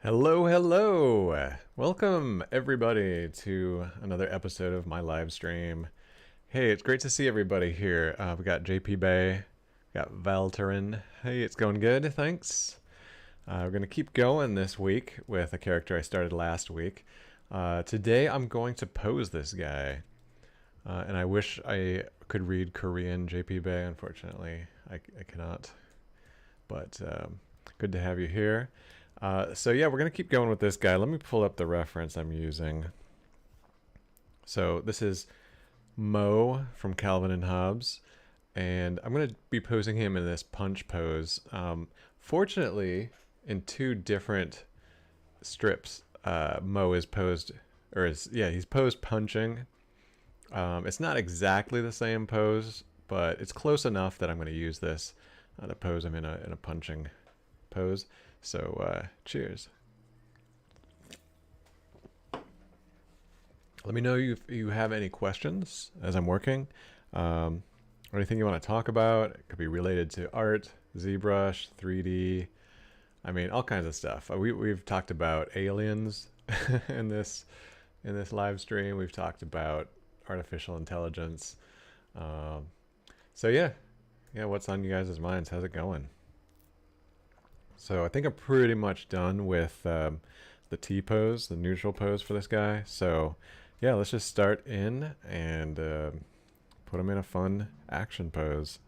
Hello, hello! Welcome everybody to another episode of my live stream. Hey, it's great to see everybody here. We got JP Bay, we got Valterin. Hey, it's going good, thanks. We're going to keep going this week with a character I started last week. Today I'm going to pose this guy. And I wish I could read Korean, JP Bay. Unfortunately, I cannot. But good to have you here. So yeah, we're going to keep going with this guy. Let me pull up the reference I'm using. So this is Mo from Calvin and Hobbes, and I'm going to be posing him in this punch pose. Fortunately, in two different strips, Mo is posed, he's posed punching. It's not exactly the same pose, but it's close enough that I'm going to use this to pose him in a punching pose. So, cheers. Let me know if you have any questions as I'm working, or anything you want to talk about. It could be related to art, ZBrush, 3D. I mean, all kinds of stuff. We've talked about aliens in this live stream. We've talked about artificial intelligence. So yeah, what's on you guys' minds? How's it going? So I think I'm pretty much done with the T pose, the neutral pose for this guy. So yeah, let's just start in and put him in a fun action pose.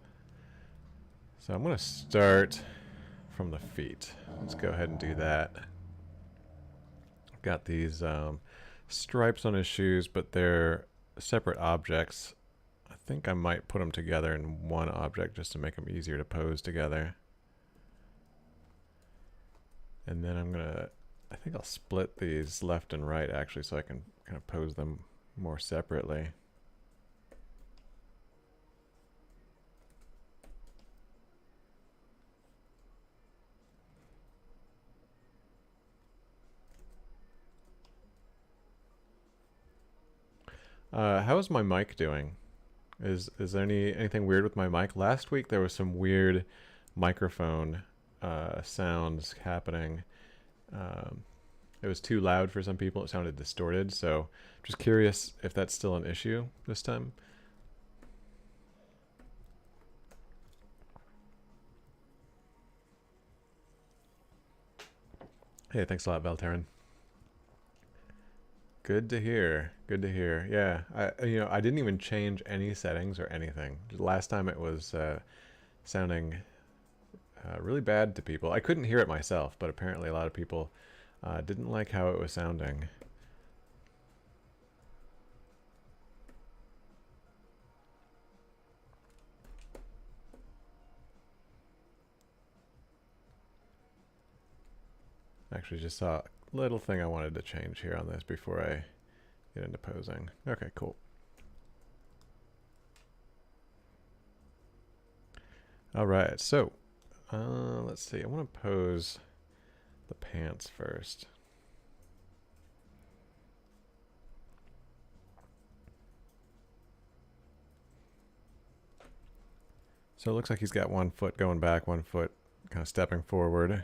So I'm going to start from the feet. Let's go ahead and do that. I've got these stripes on his shoes, but they're separate objects. I think I might put them together in one object just to make them easier to pose together. And then I think I'll split these left and right actually so I can kind of pose them more separately. How is my mic doing? Is there anything weird with my mic? Last week there was some weird microphone sounds happening. It was too loud for some people. It sounded distorted. So just curious if that's still an issue this time. Hey, thanks a lot, Valterin. Good to hear. Good to hear. Yeah, I didn't even change any settings or anything. Last time it was sounding really bad to people. I couldn't hear it myself, but apparently a lot of people didn't like how it was sounding. Actually just saw a little thing I wanted to change here on this before I get into posing. Okay, cool. All right, so let's see. I want to pose the pants first. So it looks like he's got one foot going back, one foot kind of stepping forward.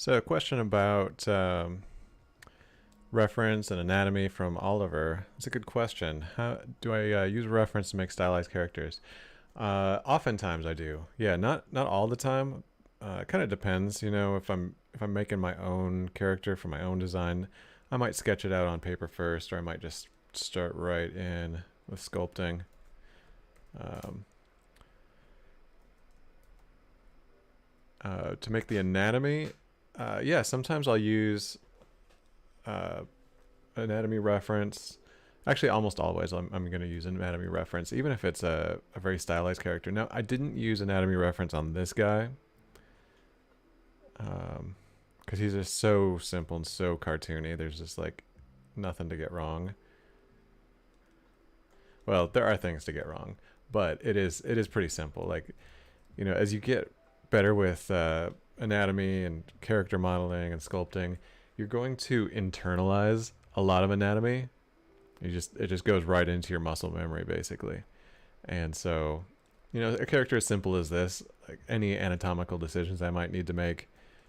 So a question about reference and anatomy from Oliver. It's a good question. How do I use reference to make stylized characters? Oftentimes I do. Yeah, not all the time. It kind of depends, you know, if I'm making my own character for my own design, I might sketch it out on paper first, or I might just start right in with sculpting. Um, to make the anatomy, yeah, sometimes I'll use uh, anatomy reference. Actually, almost always I'm going to use anatomy reference, even if it's a very stylized character. Now, I didn't use anatomy reference on this guy, because he's just so simple and so cartoony. There's just like nothing to get wrong. Well, there are things to get wrong, but it is pretty simple. Like, you know, as you get better with anatomy and character modeling and sculpting, you're going to internalize a lot of anatomy. It just goes right into your muscle memory basically. And so, you know, a character as simple as this, like any anatomical decisions I might need to make,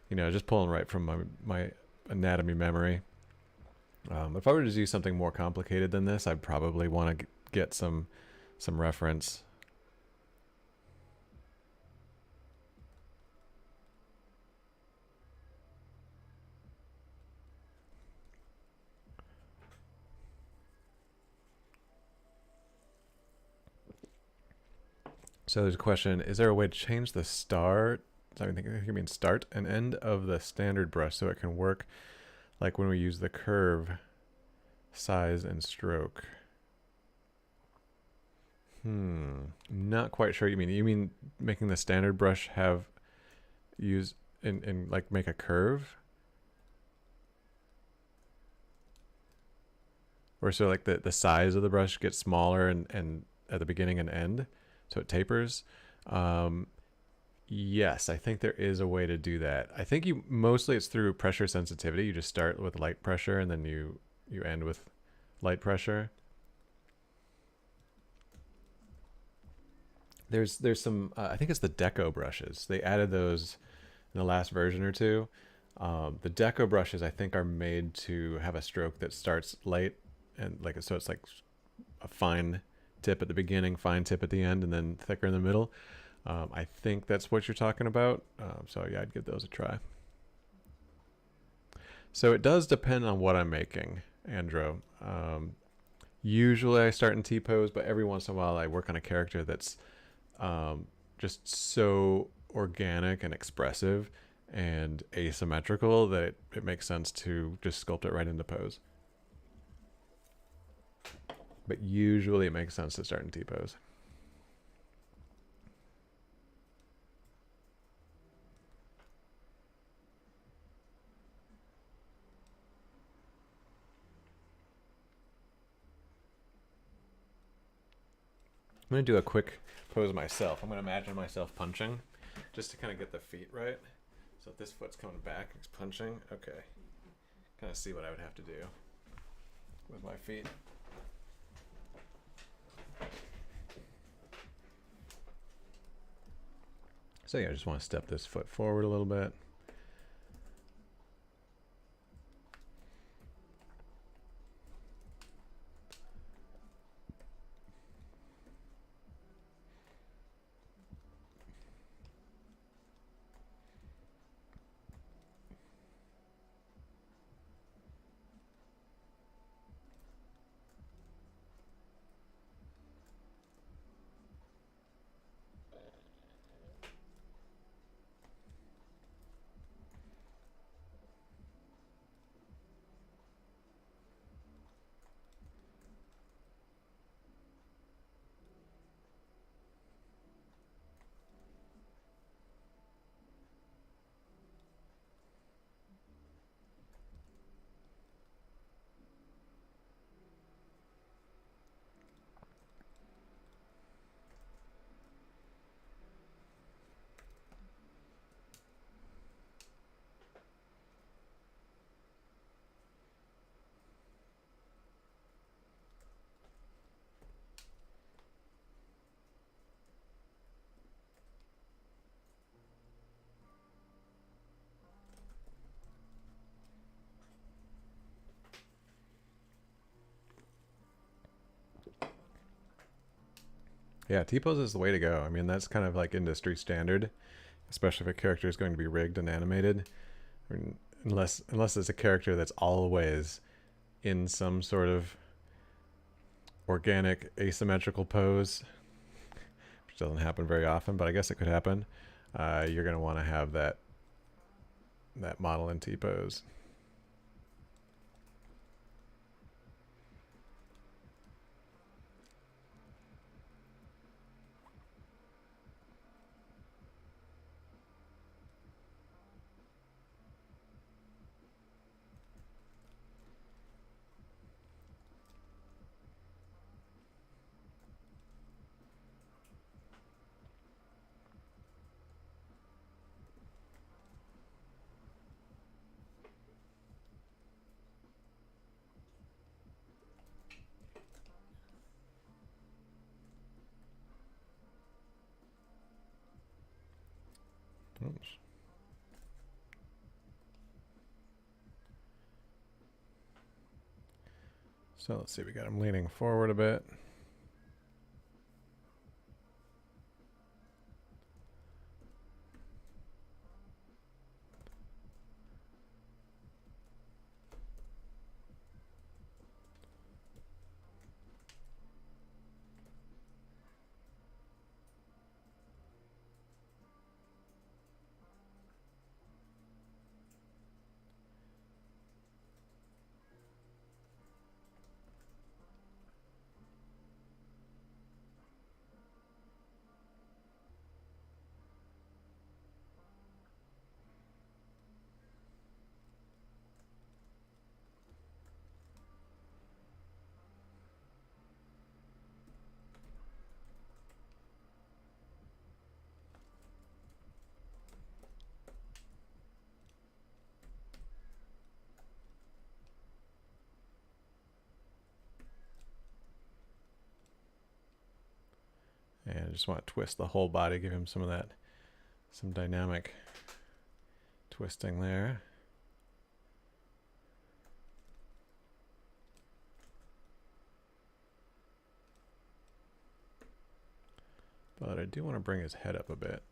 you know, just pulling right from my anatomy memory. If I were to do something more complicated than this, I'd probably want to get some reference. So there's a question: is there a way to change the start? I think you mean start and end of the standard brush so it can work like when we use the curve, size, and stroke. Not quite sure what you mean. You mean making the standard brush have use in like make a curve? Or so like the size of the brush gets smaller and at the beginning and end, so it tapers. Yes, I think there is a way to do that. I think you mostly it's through pressure sensitivity. You just start with light pressure and then you end with light pressure. There's some I think it's the deco brushes. They added those in the last version or two. The deco brushes I think are made to have a stroke that starts light and like so it's like a fine tip at the beginning, fine tip at the end, and then thicker in the middle. I think that's what you're talking about. So yeah, I'd give those a try. So it does depend on what I'm making, Andrew. Usually I start in T-pose, but every once in a while I work on a character that's just so organic and expressive and asymmetrical that it makes sense to just sculpt it right into pose. But usually it makes sense to start in T-pose. I'm going to do a quick pose myself. I'm going to imagine myself punching just to kind of get the feet right. So if this foot's coming back, it's punching. Okay. Kind of see what I would have to do with my feet. So yeah, I just want to step this foot forward a little bit. Yeah, T-pose is the way to go. I mean, that's kind of like industry standard, especially if a character is going to be rigged and animated. I mean, unless it's a character that's always in some sort of organic asymmetrical pose, which doesn't happen very often, but I guess it could happen. You're going to want to have that model in T-pose. Oops. So let's see, we got him leaning forward a bit. And I just want to twist the whole body, give him some of that, some dynamic twisting there. But I do want to bring his head up a bit.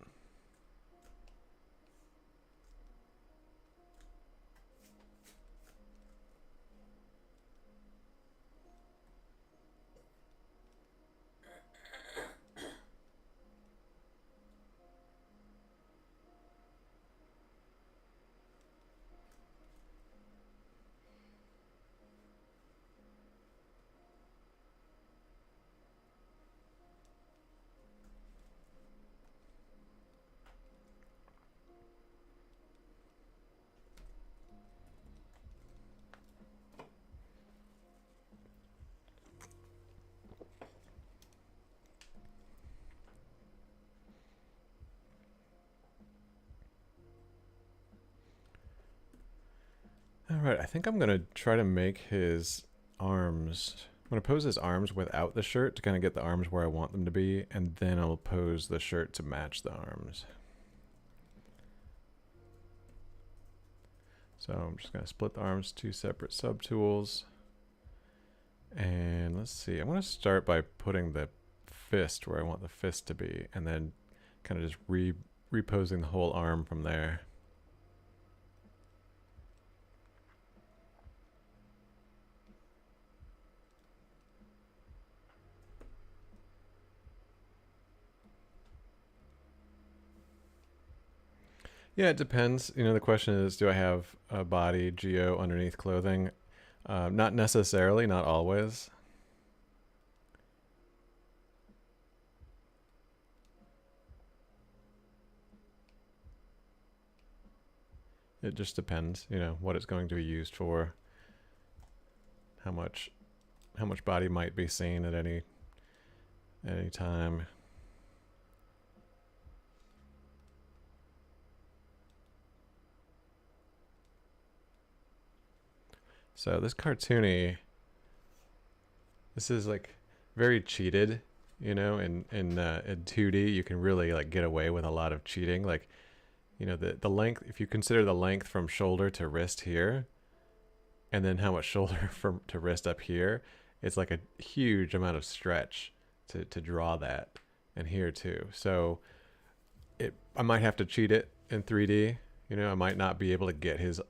All right, I think I'm going to try to make his arms. I'm going to pose his arms without the shirt to kind of get the arms where I want them to be, and then I'll pose the shirt to match the arms. So I'm just going to split the arms, two separate subtools. And let's see, I'm going to start by putting the fist where I want the fist to be, and then kind of just reposing the whole arm from there. Yeah, it depends. You know, the question is, do I have a body geo underneath clothing? Not necessarily, not always. It just depends, you know, what it's going to be used for, how much body might be seen at any time. So this cartoony, this is like very cheated, you know, in 2D you can really like get away with a lot of cheating. Like, you know, the length, if you consider the length from shoulder to wrist here, and then how much shoulder from to wrist up here, it's like a huge amount of stretch. to draw that, and here too. So I might have to cheat it in 3D. You know, I might not be able to get his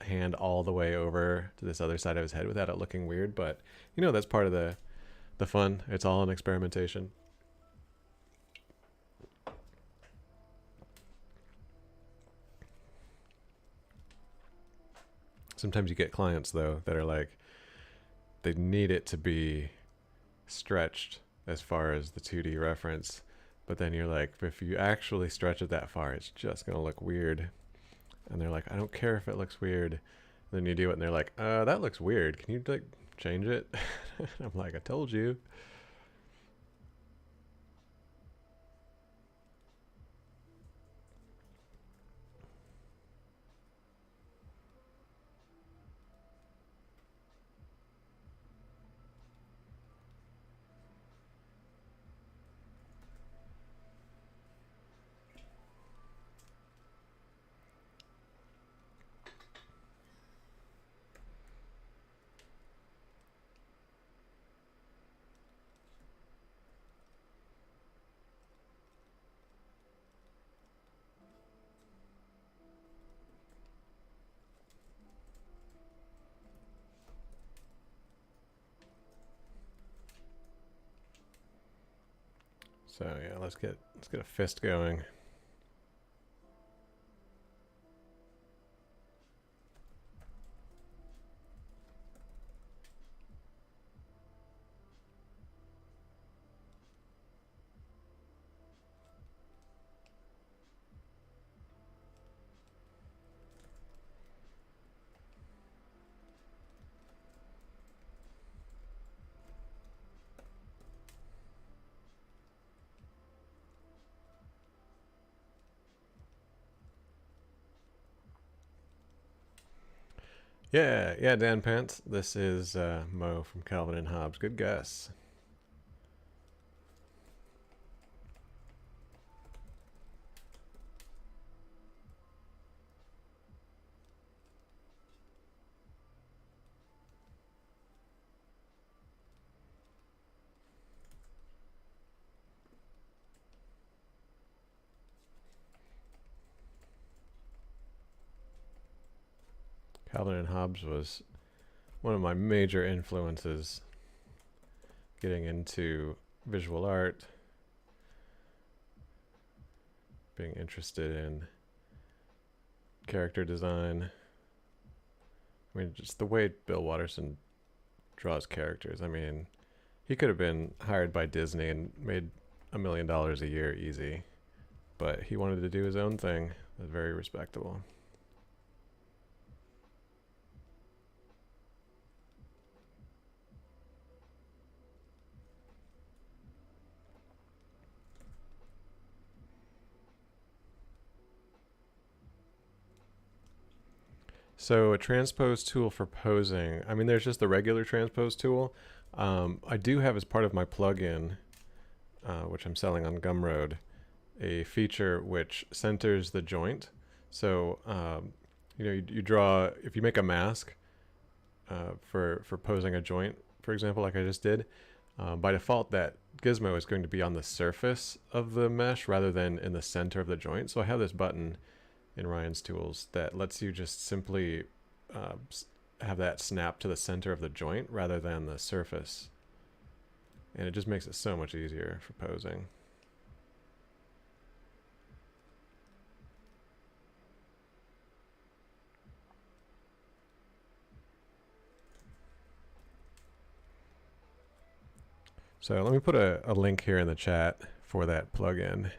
hand all the way over to this other side of his head without it looking weird, but you know, that's part of the fun. It's all an experimentation. Sometimes you get clients though that are like, they need it to be stretched as far as the 2D reference, but then you're like, if you actually stretch it that far, it's just gonna look weird. And they're like, I don't care if it looks weird. And then you do it and they're like, that looks weird, can you like change it? I'm like, I told you. So yeah, let's get a fist going. Yeah, Dan Pants. This is Mo from Calvin and Hobbes. Good guess. Calvin and Hobbes was one of my major influences getting into visual art, being interested in character design. I mean, just the way Bill Watterson draws characters. I mean, he could have been hired by Disney and made $1 million a year easy, but he wanted to do his own thing. That's very respectable. So a transpose tool for posing. I mean, there's just the regular transpose tool. I do have as part of my plugin, which I'm selling on Gumroad, a feature which centers the joint. So you know, you draw, if you make a mask for posing a joint, for example, like I just did, by default that gizmo is going to be on the surface of the mesh rather than in the center of the joint. So I have this button in Ryan's tools that lets you just simply have that snap to the center of the joint rather than the surface. And it just makes it so much easier for posing. So let me put a link here in the chat for that plugin.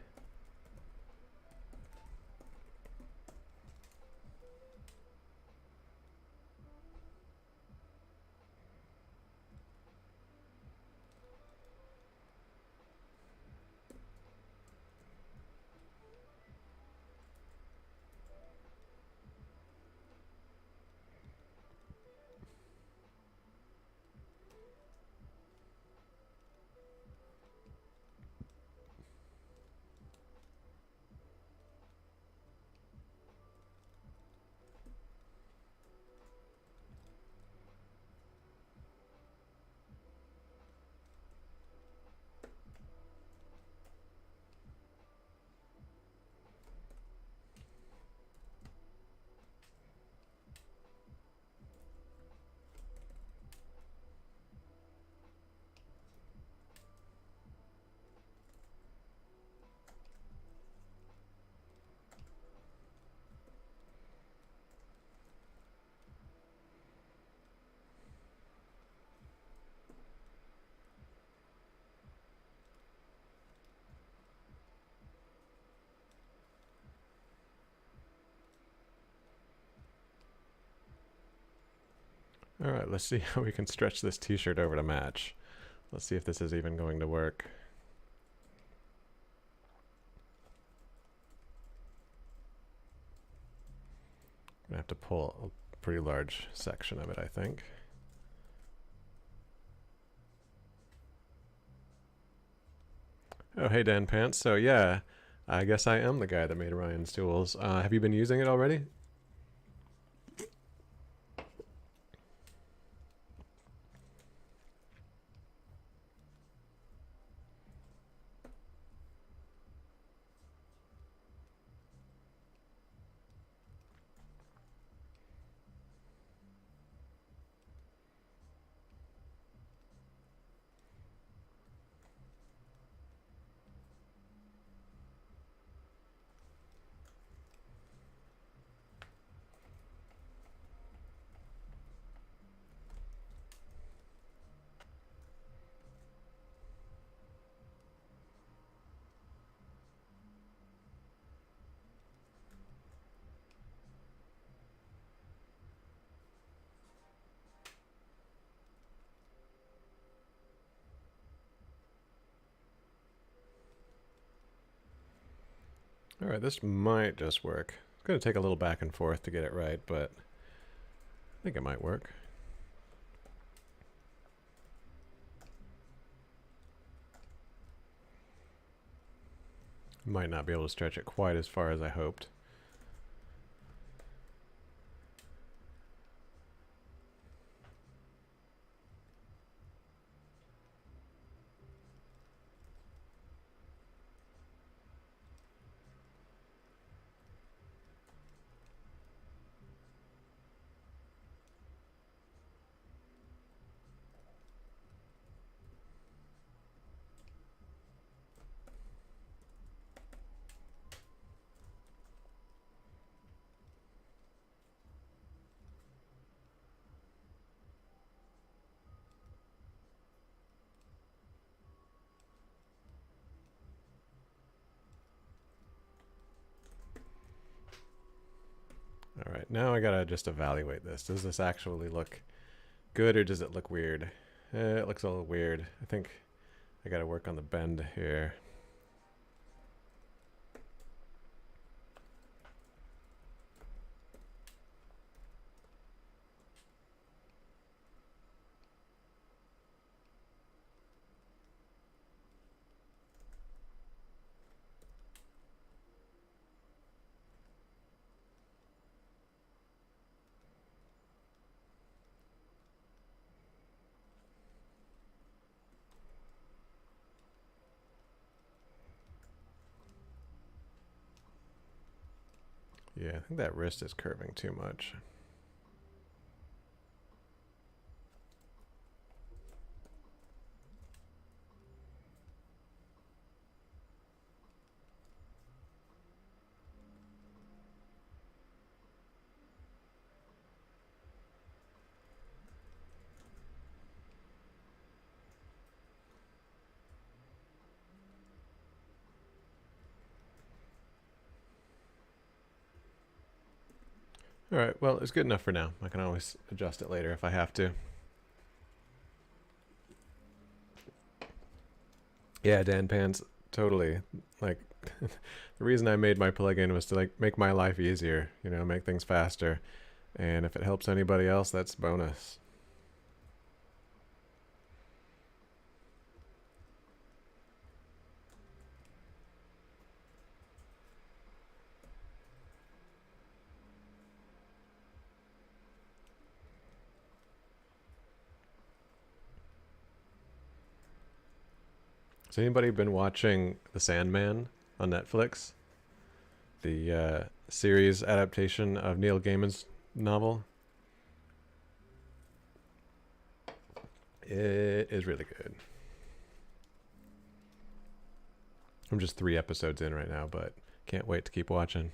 All right, let's see how we can stretch this t-shirt over to match. Let's see if this is even going to work. I'm gonna have to pull a pretty large section of it, I think. Oh, hey Dan Pants. So yeah, I guess I am the guy that made Ryan's tools. Have you been using it already? All right, this might just work. It's going to take a little back and forth to get it right, but I think it might work. Might not be able to stretch it quite as far as I hoped. All right, now I gotta just evaluate this. Does this actually look good or does it look weird? It looks a little weird. I think I gotta work on the bend here. Yeah, I think that wrist is curving too much. All right, well, it's good enough for now. I can always adjust it later if I have to. Yeah, Dan Pants, totally. Like, the reason I made my plugin was to like make my life easier, you know, make things faster. And if it helps anybody else, that's bonus. Has anybody been watching The Sandman on Netflix? The series adaptation of Neil Gaiman's novel? It is really good. I'm just 3 episodes in right now, but can't wait to keep watching.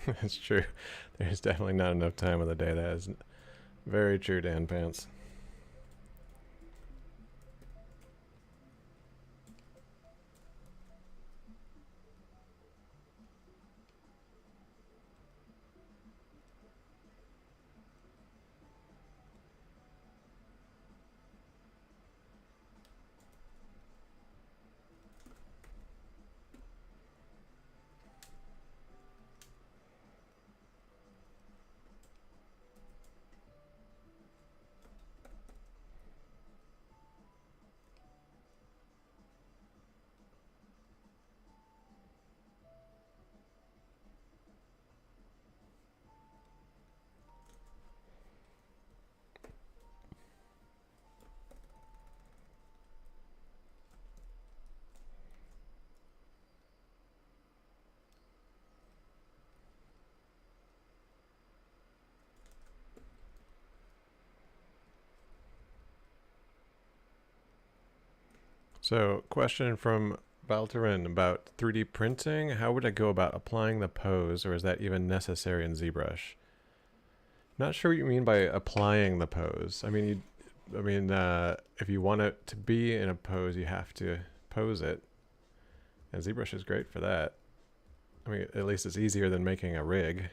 That's true. There's definitely not enough time of the day. That is very true, Dan Pants. So, question from Baltarin about 3D printing. How would I go about applying the pose, or is that even necessary in ZBrush? Not sure what you mean by applying the pose. If you want it to be in a pose, you have to pose it, and ZBrush is great for that. I mean, at least it's easier than making a rig.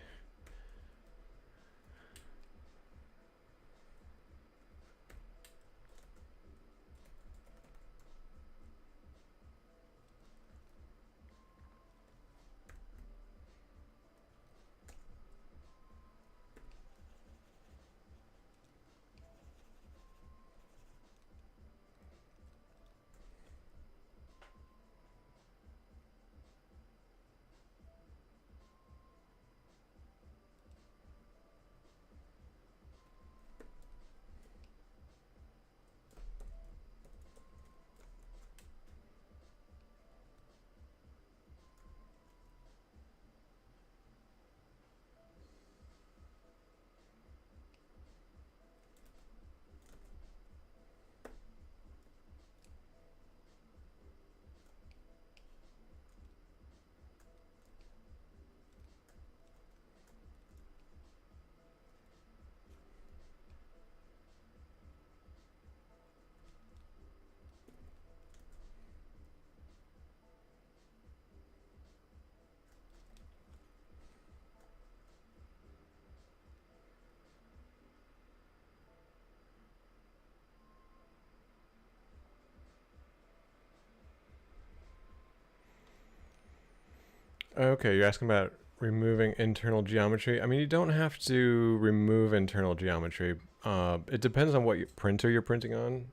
Okay, you're asking about removing internal geometry. I mean, you don't have to remove internal geometry. It depends on what printer you're printing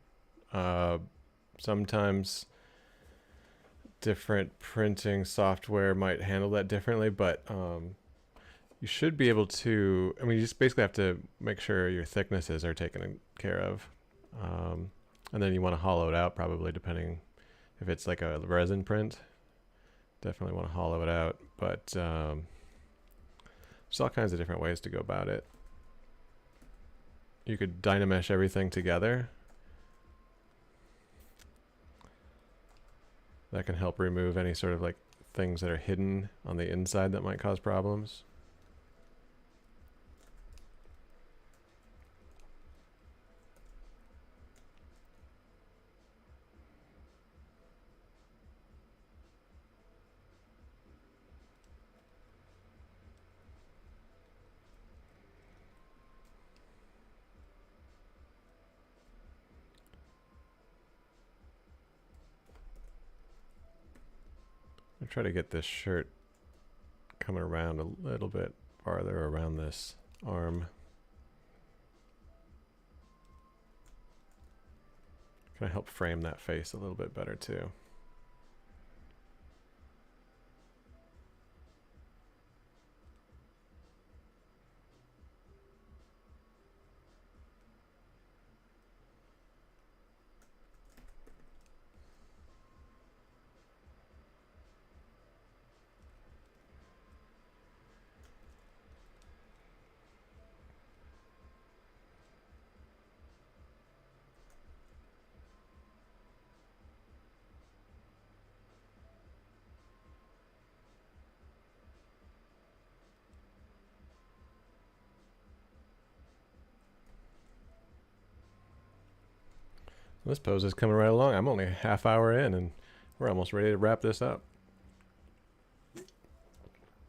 on. Sometimes different printing software might handle that differently, but you should be able to. I mean, you just basically have to make sure your thicknesses are taken care of. And then you want to hollow it out, probably, depending if it's like a resin print. Definitely want to hollow it out, but there's all kinds of different ways to go about it. You could Dynamesh everything together. That can help remove any sort of like things that are hidden on the inside that might cause problems. I'll try to get this shirt coming around a little bit farther around this arm. Can I help frame that face a little bit better too? This pose is coming right along. I'm only a half hour in and we're almost ready to wrap this up.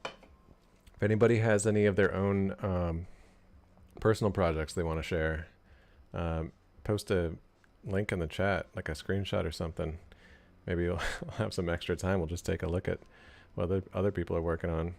If anybody has any of their own personal projects they want to share, post a link in the chat, like a screenshot or something. Maybe we'll have some extra time. We'll just take a look at what other people are working on.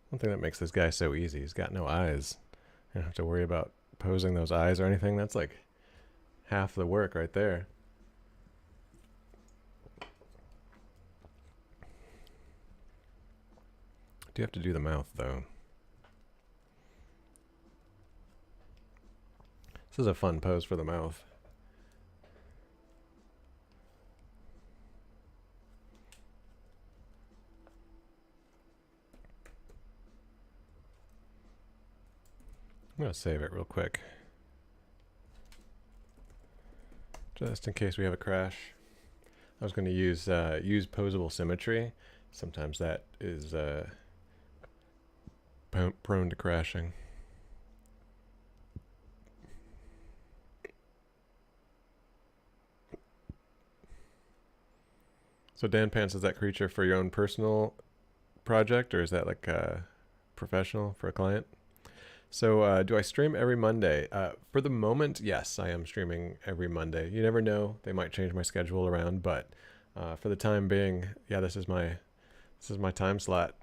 One thing that makes this guy so easy, he's got no eyes. You don't have to worry about posing those eyes or anything. That's like half the work right there. Do you have to do the mouth though? This is a fun pose for the mouth. I'm going to save it real quick, just in case we have a crash. I was going to use posable symmetry. Sometimes that is prone to crashing. So Dan Pants, is that creature for your own personal project, or is that like professional for a client? So do I stream every Monday? For the moment, yes, I am streaming every Monday. You never know, they might change my schedule around, but for the time being, yeah, this is my time slot.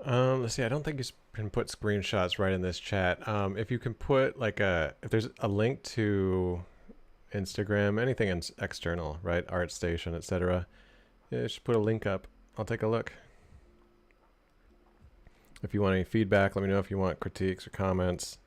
Let's see. I don't think you can put screenshots right in this chat. If you can put like if there's a link to Instagram, anything external, right? ArtStation, etc. Yeah, just put a link up. I'll take a look. If you want any feedback, let me know. If you want critiques or comments.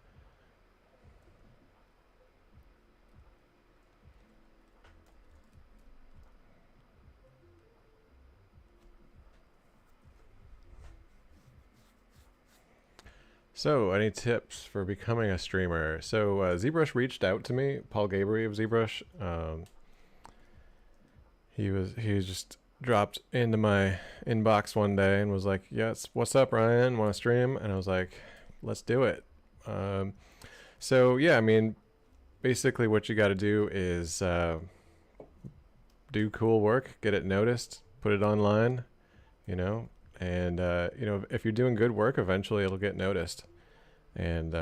So, any tips for becoming a streamer? So, ZBrush reached out to me, Paul Gabry of ZBrush. He just dropped into my inbox one day and was like, "Yes, what's up, Ryan? Want to stream?" And I was like, "Let's do it." So yeah, I mean, basically, what you got to do is do cool work, get it noticed, put it online, you know, and you know, if you're doing good work, eventually it'll get noticed, and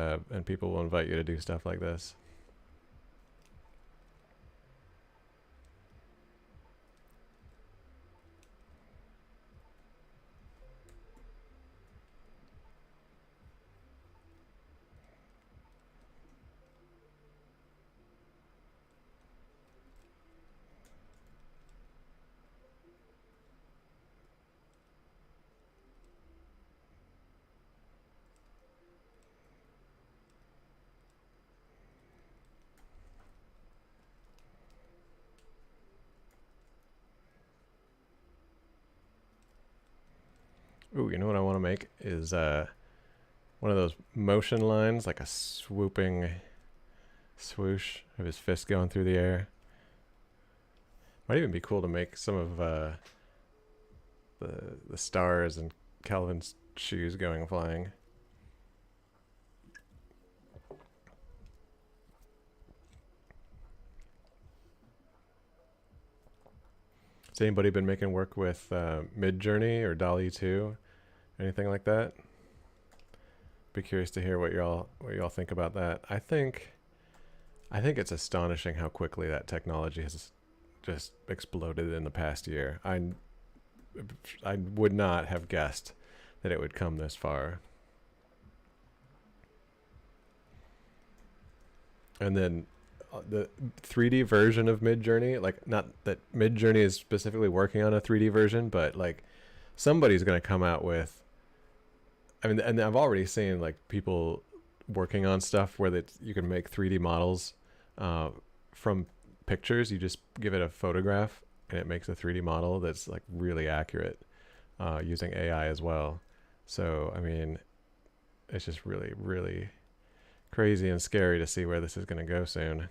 people will invite you to do stuff like this. Ooh, you know what I want to make is one of those motion lines, like a swooping swoosh of his fist going through the air. Might even be cool to make some of the stars and Calvin's shoes going flying. Has anybody been making work with Midjourney or DALL-E 2? Anything like that? Be curious to hear what y'all think about that. I think it's astonishing how quickly that technology has just exploded in the past year. I would not have guessed that it would come this far. And then the 3D version of Midjourney, like, not that Midjourney is specifically working on a 3D version, but like somebody's going to come out with, I mean, and I've already seen like people working on stuff where you can make 3D models from pictures. You just give it a photograph and it makes a 3D model that's like really accurate using AI as well. So, I mean, it's just really, really crazy and scary to see where this is going to go soon.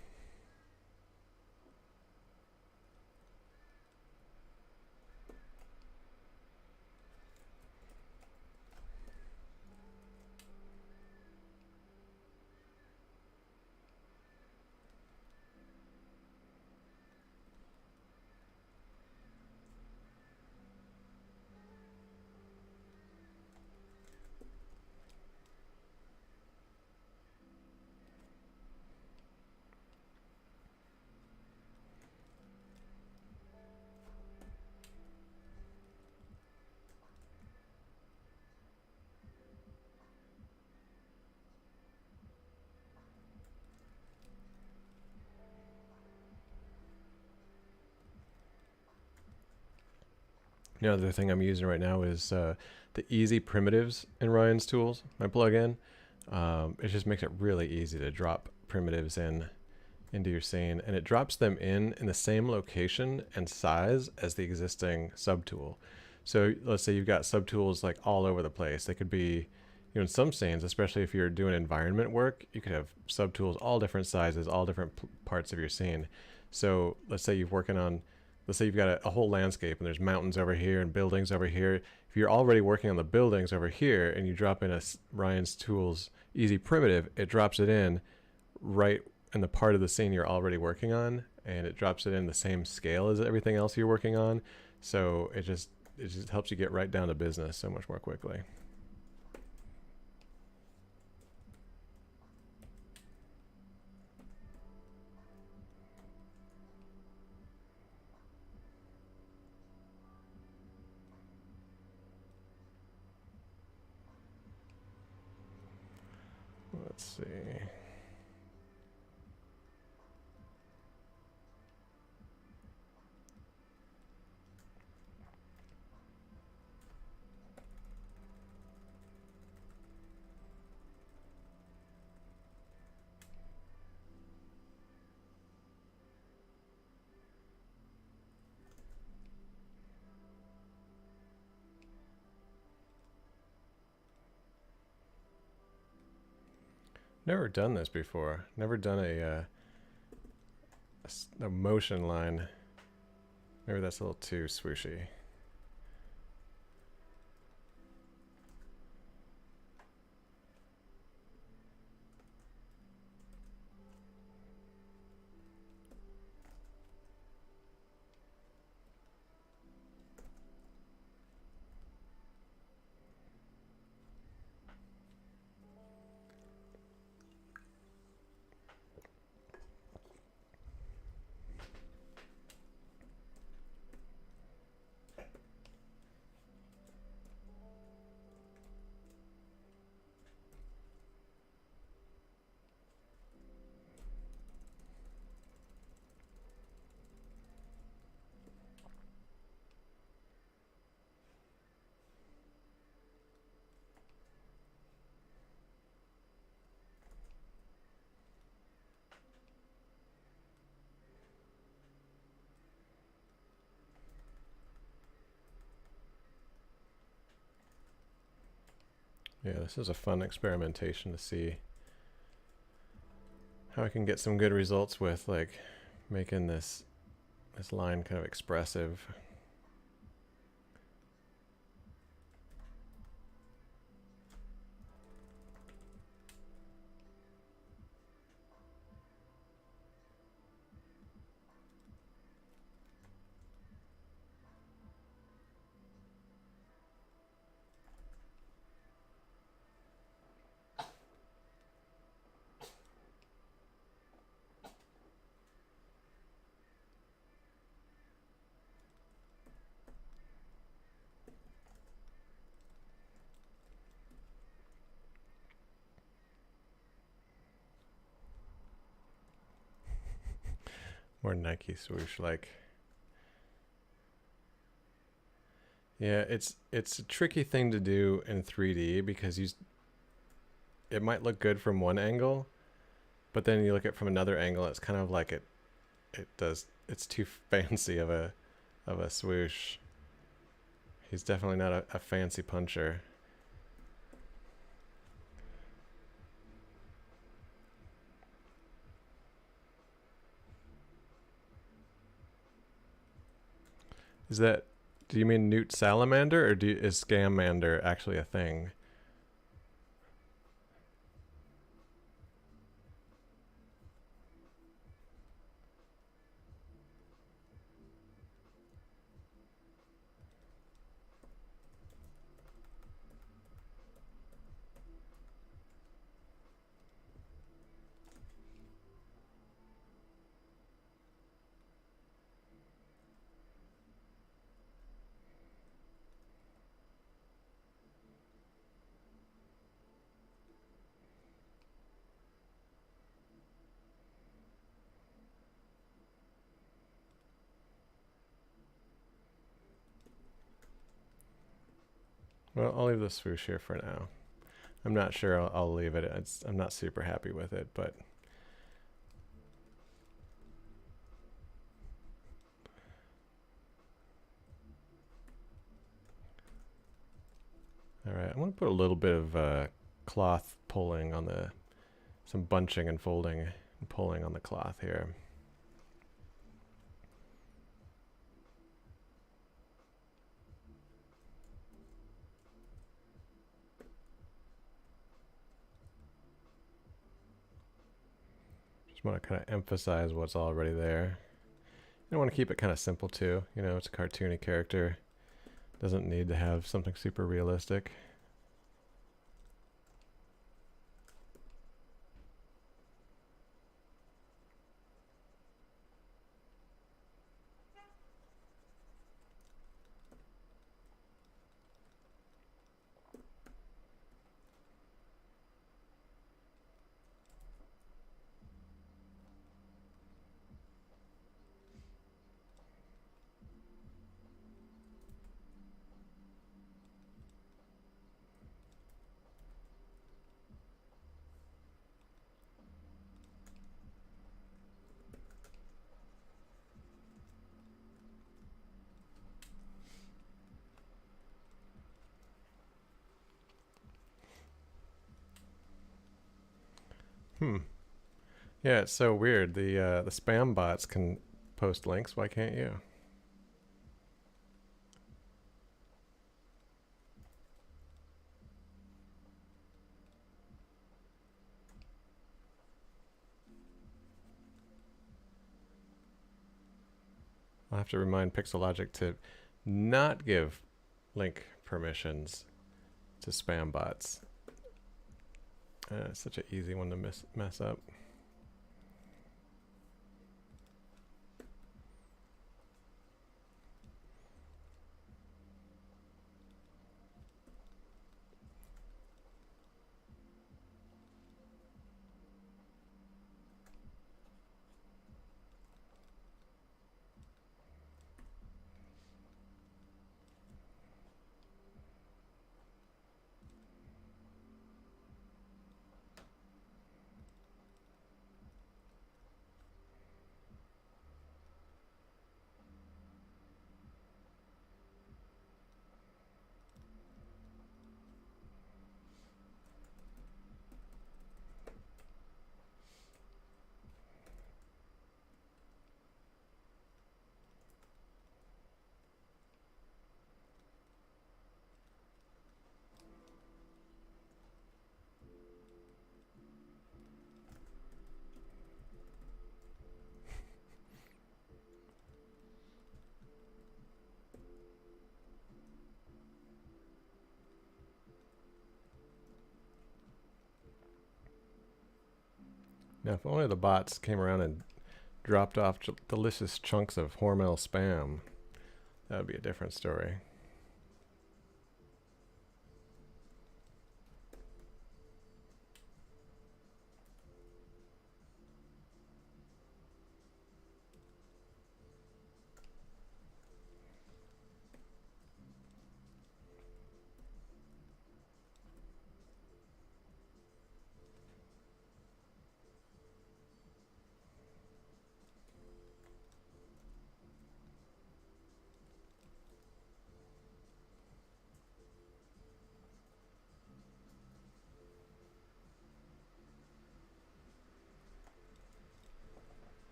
The other thing I'm using right now is the easy primitives in Ryan's tools, my plugin. It just makes it really easy to drop primitives into your scene, and it drops them in the same location and size as the existing subtool. So let's say you've got subtools like all over the place. They could be, in some scenes, especially if you're doing environment work, you could have subtools all different sizes, all different parts of your scene. So let's say you've got a whole landscape and there's mountains over here and buildings over here. If you're already working on the buildings over here and you drop in a Ryan's Tools easy primitive, it drops it in right in the part of the scene you're already working on, and it drops it in the same scale as everything else you're working on. So it just helps you get right down to business so much more quickly. Let's see. Never done this before. Never done a motion line. Maybe that's a little too swooshy. Yeah, this is a fun experimentation to see how I can get some good results with, like, making this line kind of expressive. More Nike swoosh like. Yeah, it's a tricky thing to do in 3D because it might look good from one angle, but then you look at it from another angle, it's kind of like it's too fancy of a swoosh. He's definitely not a fancy puncher. Do you mean Newt Salamander, or is Scamander actually a thing? Well, I'll leave the swoosh here for now. I'm not sure I'll leave it. I'm not super happy with it, but all right. I'm gonna put a little bit of cloth pulling on some bunching and folding and pulling on the cloth here. Just want to kind of emphasize what's already there. I want to keep it kind of simple too. You know, it's a cartoony character. Doesn't need to have something super realistic. Yeah, it's so weird. The spam bots can post links. Why can't you? I'll have to remind Pixelogic to not give link permissions to spam bots. It's such an easy one to mess up. Now, if only the bots came around and dropped off delicious chunks of Hormel spam, that would be a different story.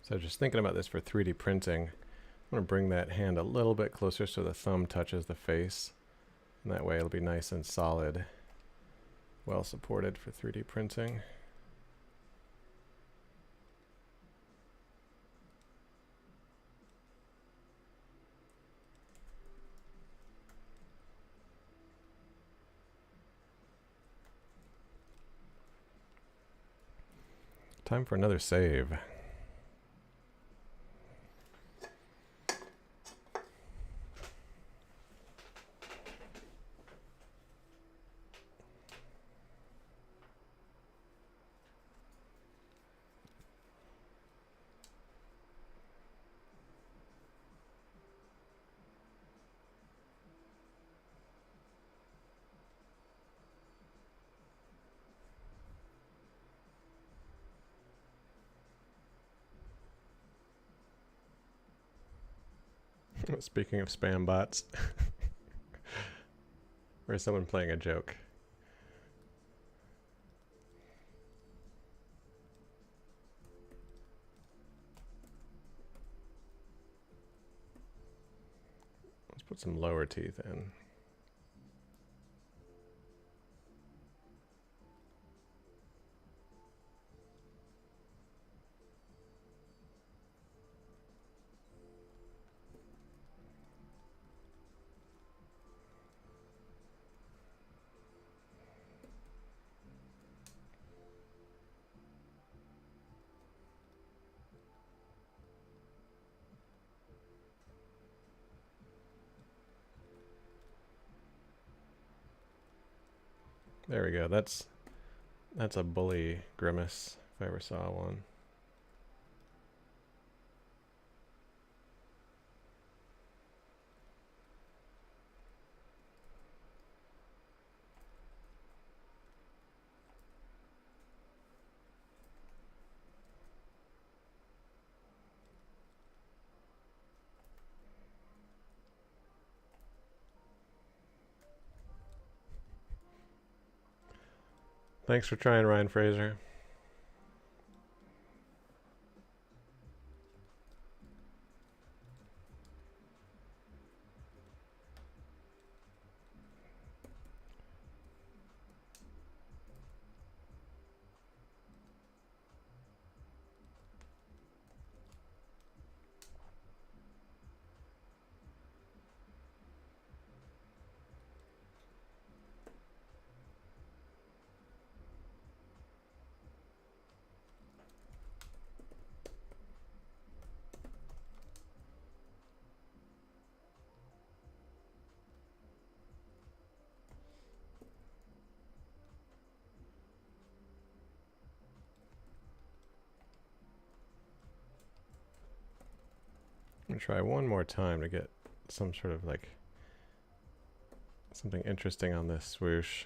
So just thinking about this for 3D printing, I'm going to bring that hand a little bit closer so the thumb touches the face. And that way it'll be nice and solid, well supported for 3D printing. Time for another save. Speaking of spam bots, or is someone playing a joke? Let's put some lower teeth in. There we go. That's a bully grimace if I ever saw one. Thanks for trying, Ryan Fraser. I'm gonna try one more time to get some sort of like something interesting on this swoosh.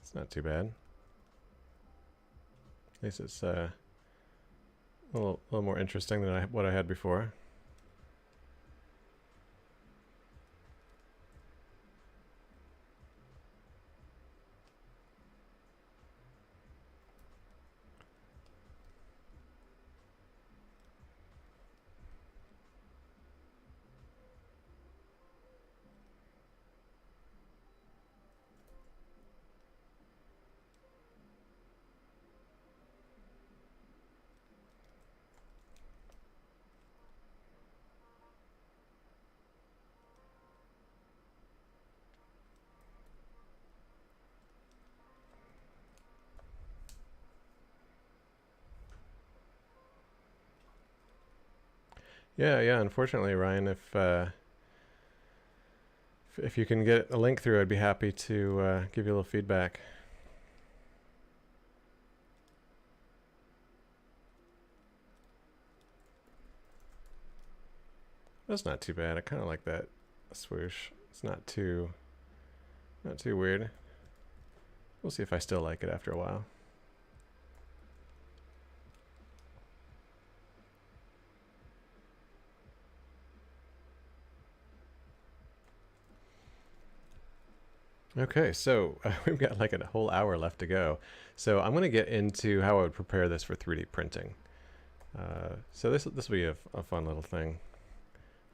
It's not too bad. At least it's a little more interesting than what I had before. Yeah. Unfortunately, Ryan, if you can get a link through, I'd be happy to give you a little feedback. That's not too bad. I kind of like that swoosh. It's not too weird. We'll see if I still like it after a while. Okay, so we've got like a whole hour left to go. So I'm going to get into how I would prepare this for 3D printing. So this will be a fun little thing.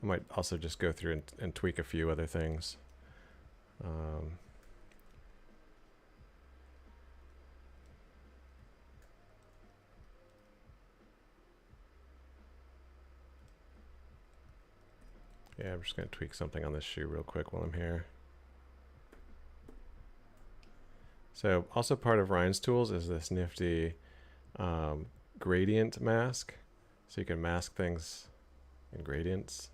I might also just go through and tweak a few other things. Yeah, I'm just going to tweak something on this shoe real quick while I'm here. So also part of Ryan's tools is this nifty gradient mask. So you can mask things in gradients.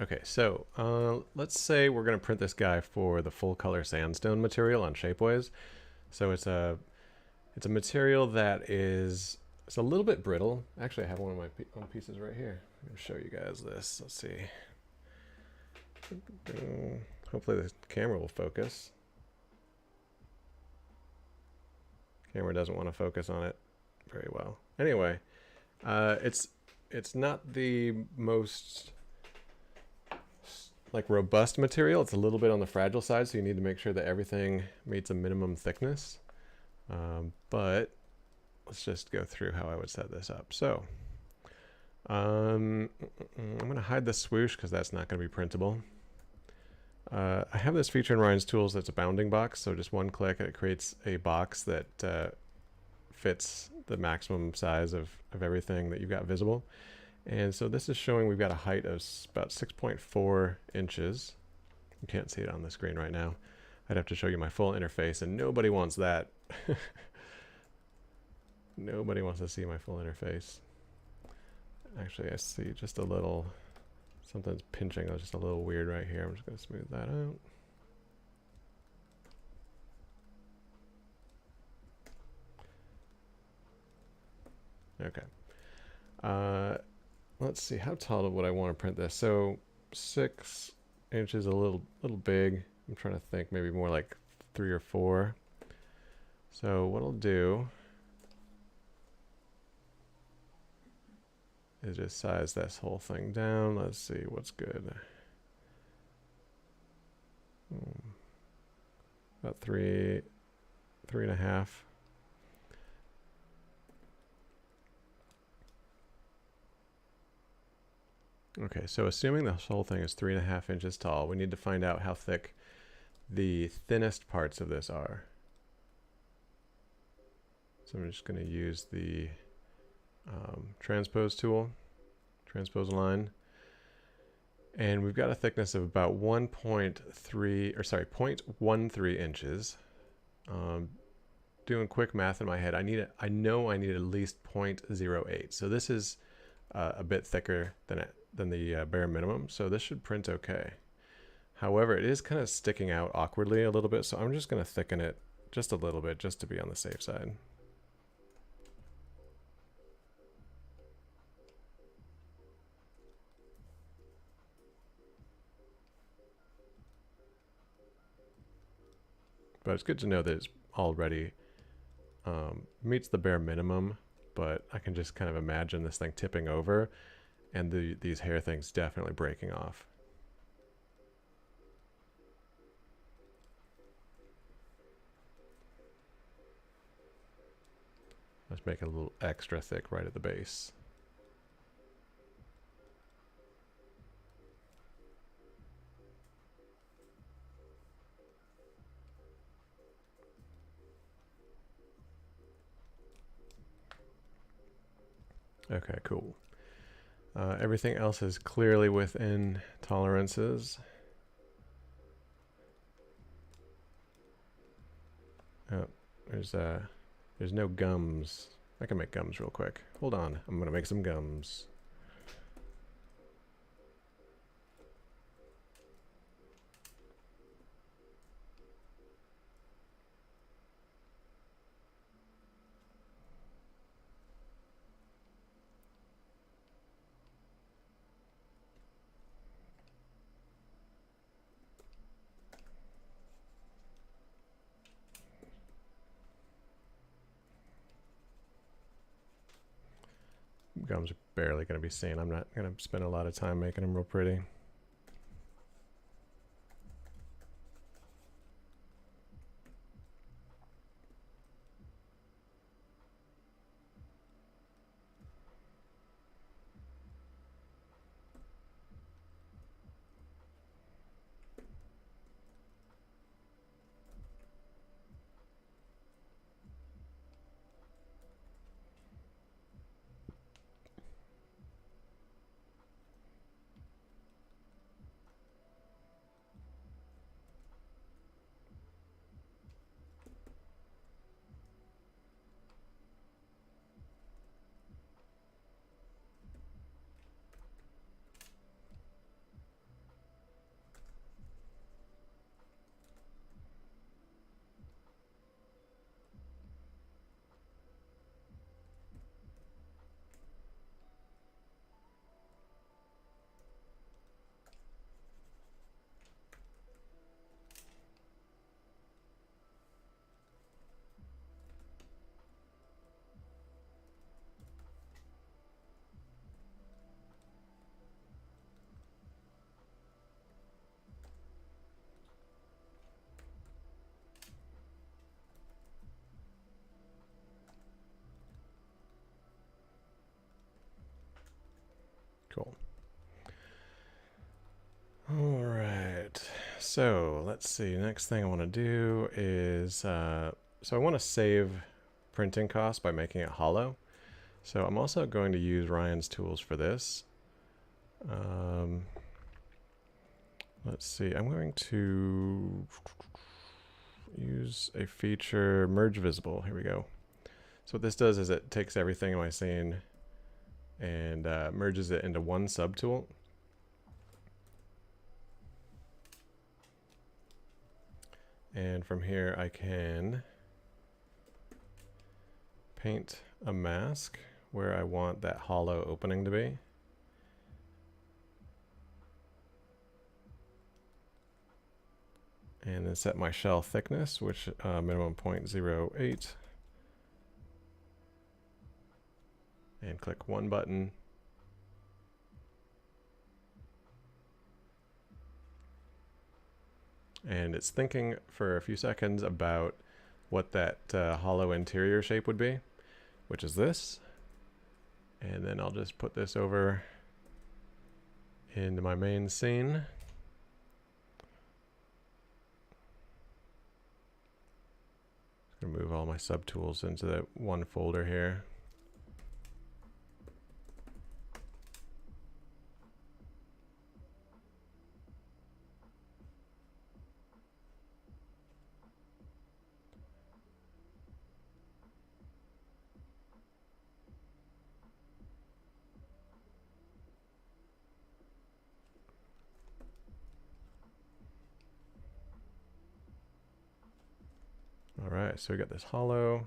Okay, so let's say we're going to print this guy for the full color sandstone material on Shapeways. So it's a material that is it's a little bit brittle. Actually, I have one of my own pieces right here. I'm going to show you guys this. Let's see. Hopefully the camera will focus. Camera doesn't want to focus on it very well. Anyway, it's not the most like robust material. It's a little bit on the fragile side, so you need to make sure that everything meets a minimum thickness. But let's just go through how I would set this up. So I'm going to hide the swoosh because that's not going to be printable. I have this feature in Ryan's tools that's a bounding box, so just one click and it creates a box that fits the maximum size of everything that you've got visible. And so this is showing we've got a height of about 6.4 inches. You can't see it on the screen right now. I'd have to show you my full interface, and nobody wants that. Nobody wants to see my full interface. Actually, I see just a little, something's pinching. It's just a little weird right here. I'm just going to smooth that out. Okay. Let's see, how tall would I want to print this? So 6 inches, a little big. I'm trying to think, maybe more like 3 or 4. So what I'll do is just size this whole thing down. Let's see what's good. About 3.5. Okay, so assuming this whole thing is 3.5 inches tall, we need to find out how thick the thinnest parts of this are. So I'm just going to use the transpose tool, transpose line, and we've got a thickness of about 0.13 inches. Doing quick math in my head, I know I need at least 0.08. So this is a bit thicker than the bare minimum, so this should print okay. However, it is kind of sticking out awkwardly a little bit, so I'm just going to thicken it just a little bit just to be on the safe side. But it's good to know that it's already meets the bare minimum, but I can just kind of imagine this thing tipping over and these hair things definitely breaking off. Let's make it a little extra thick right at the base. Okay, cool. Everything else is clearly within tolerances. Oh, there's no gums. I can make gums real quick. Hold on, I'm gonna make some gums. Gums are barely going to be seen. I'm not going to spend a lot of time making them real pretty. Cool. All right. So let's see. Next thing I want to do is, so I want to save printing costs by making it hollow. So I'm also going to use Ryan's tools for this. Let's see. I'm going to use a feature, merge visible. Here we go. So what this does is it takes everything in my scene and merges it into one subtool. And from here I can paint a mask where I want that hollow opening to be. And then set my shell thickness, which minimum 0.08. And click one button. And it's thinking for a few seconds about what that hollow interior shape would be, which is this. And then I'll just put this over into my main scene. Just gonna move all my subtools into that one folder here. All right, so we got this hollow.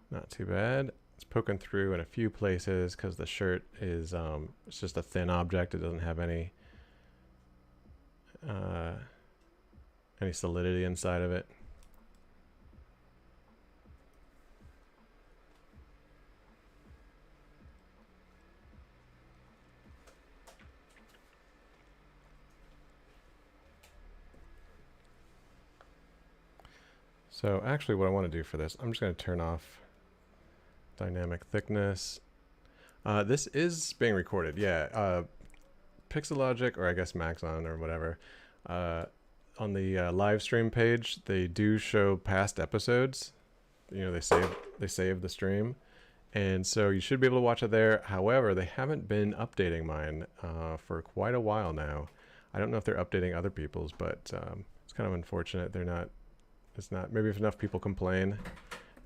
Not too bad. It's poking through in a few places because the shirt is it's just a thin object. It doesn't have any solidity inside of it. So actually what I want to do for this, I'm just going to turn off dynamic thickness. This is being recorded, yeah. Pixelogic, or I guess Maxon or whatever, on the live stream page, they do show past episodes. You know, they save the stream, and so you should be able to watch it there. However, they haven't been updating mine for quite a while now. I don't know if they're updating other people's, but it's kind of unfortunate. They're not. It's not. Maybe if enough people complain,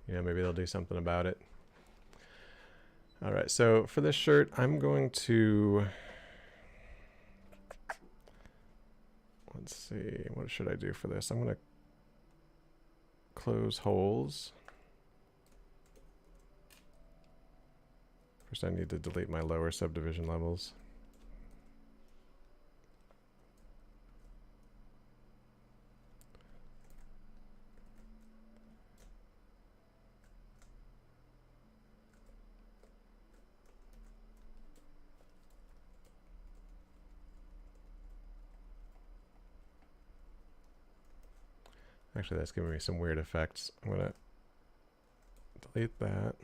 you know, maybe they'll do something about it. All right. So for this shirt, I'm going to. Let's see. What should I do for this? I'm going to close holes. First, I need to delete my lower subdivision levels. Actually, that's giving me some weird effects. I'm going to delete that.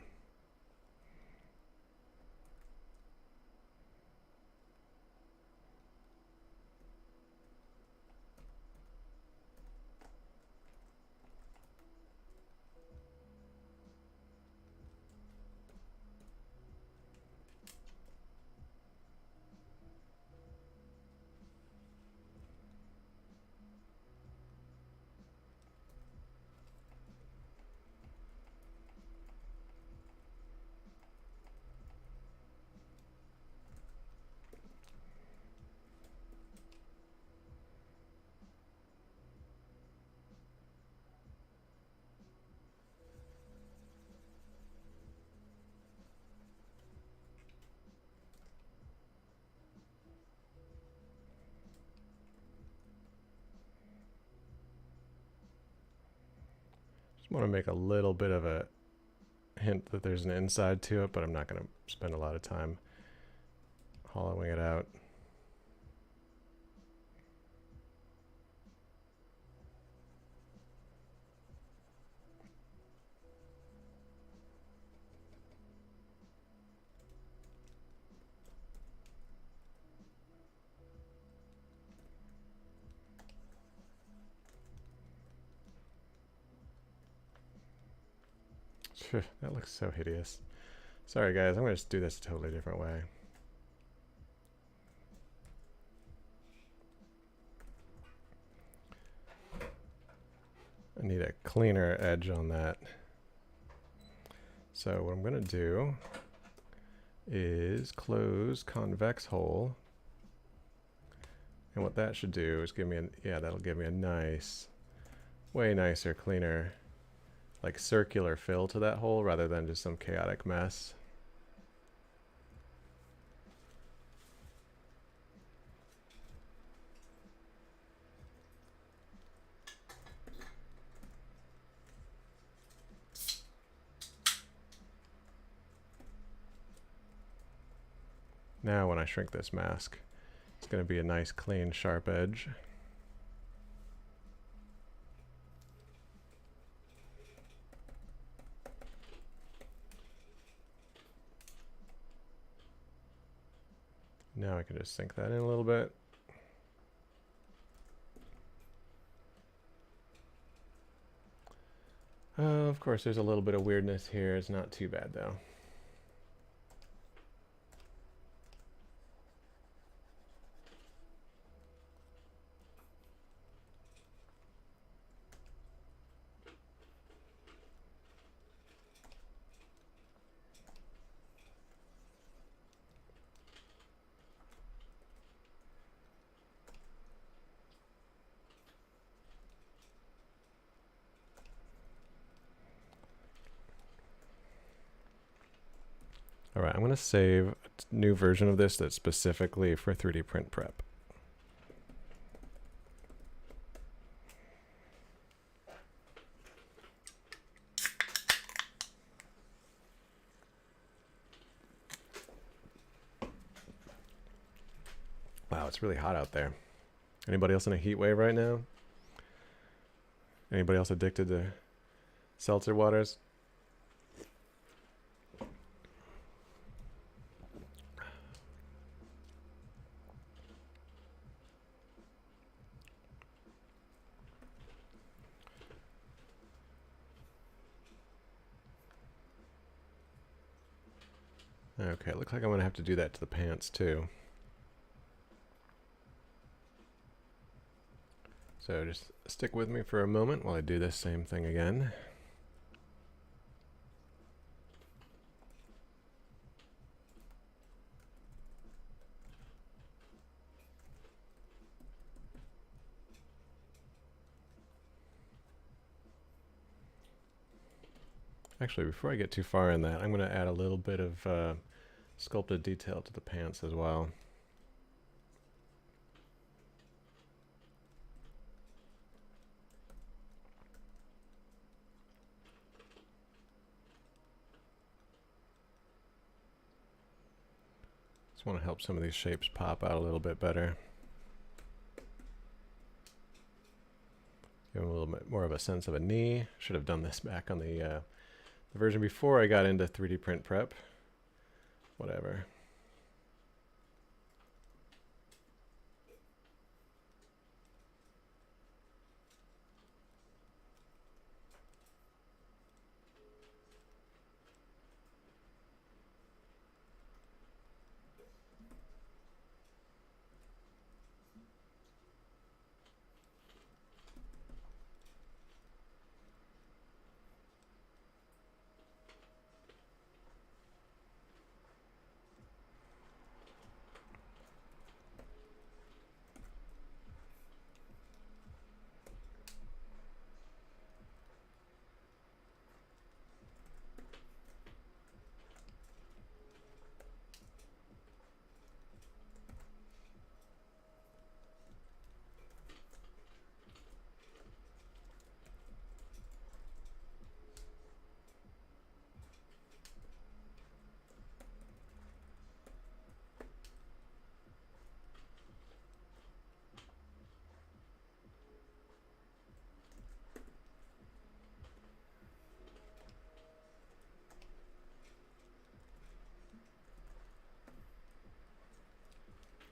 Just want to make a little bit of a hint that there's an inside to it, but I'm not going to spend a lot of time hollowing it out. That looks so hideous. Sorry guys, I'm going to just do this a totally different way. I need a cleaner edge on that. So what I'm going to do is close convex hole. And what that should do is give me that'll give me a nice, way nicer, cleaner, like circular fill to that hole rather than just some chaotic mess. Now when I shrink this mask, it's going to be a nice, clean, sharp edge. Now I can just sink that in a little bit. Of course, there's a little bit of weirdness here. It's not too bad, though. All right, I'm going to save a new version of this that's specifically for 3D print prep. Wow, it's really hot out there. Anybody else in a heat wave right now? Anybody else addicted to Seltzer waters. Okay, looks like I'm going to have to do that to the pants too. So just stick with me for a moment while I do this same thing again. Actually, before I get too far in that, I'm going to add a little bit of sculpted detail to the pants as well. Just want to help some of these shapes pop out a little bit better. Give them a little bit more of a sense of a knee. Should have done this back on the version before I got into 3D print prep. Whatever.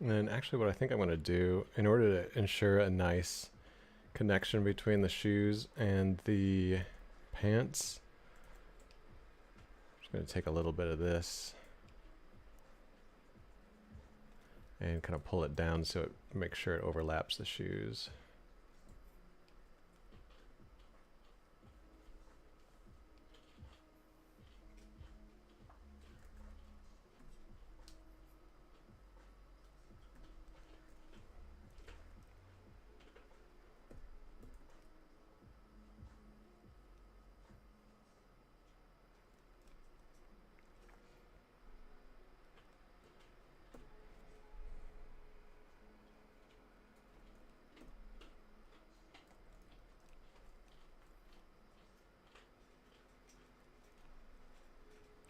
And then actually what I think I'm going to do, in order to ensure a nice connection between the shoes and the pants, I'm just going to take a little bit of this and kind of pull it down so it makes sure it overlaps the shoes.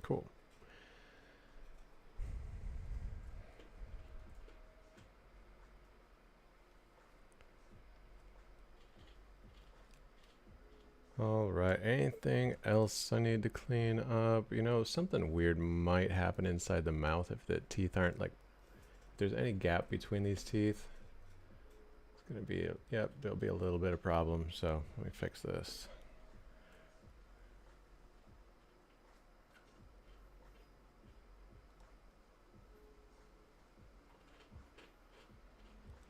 Cool. All right, anything else I need to clean up? You know, something weird might happen inside the mouth if the teeth aren't like, if there's any gap between these teeth. It's gonna be, yep, there'll be a little bit of problem, so let me fix this.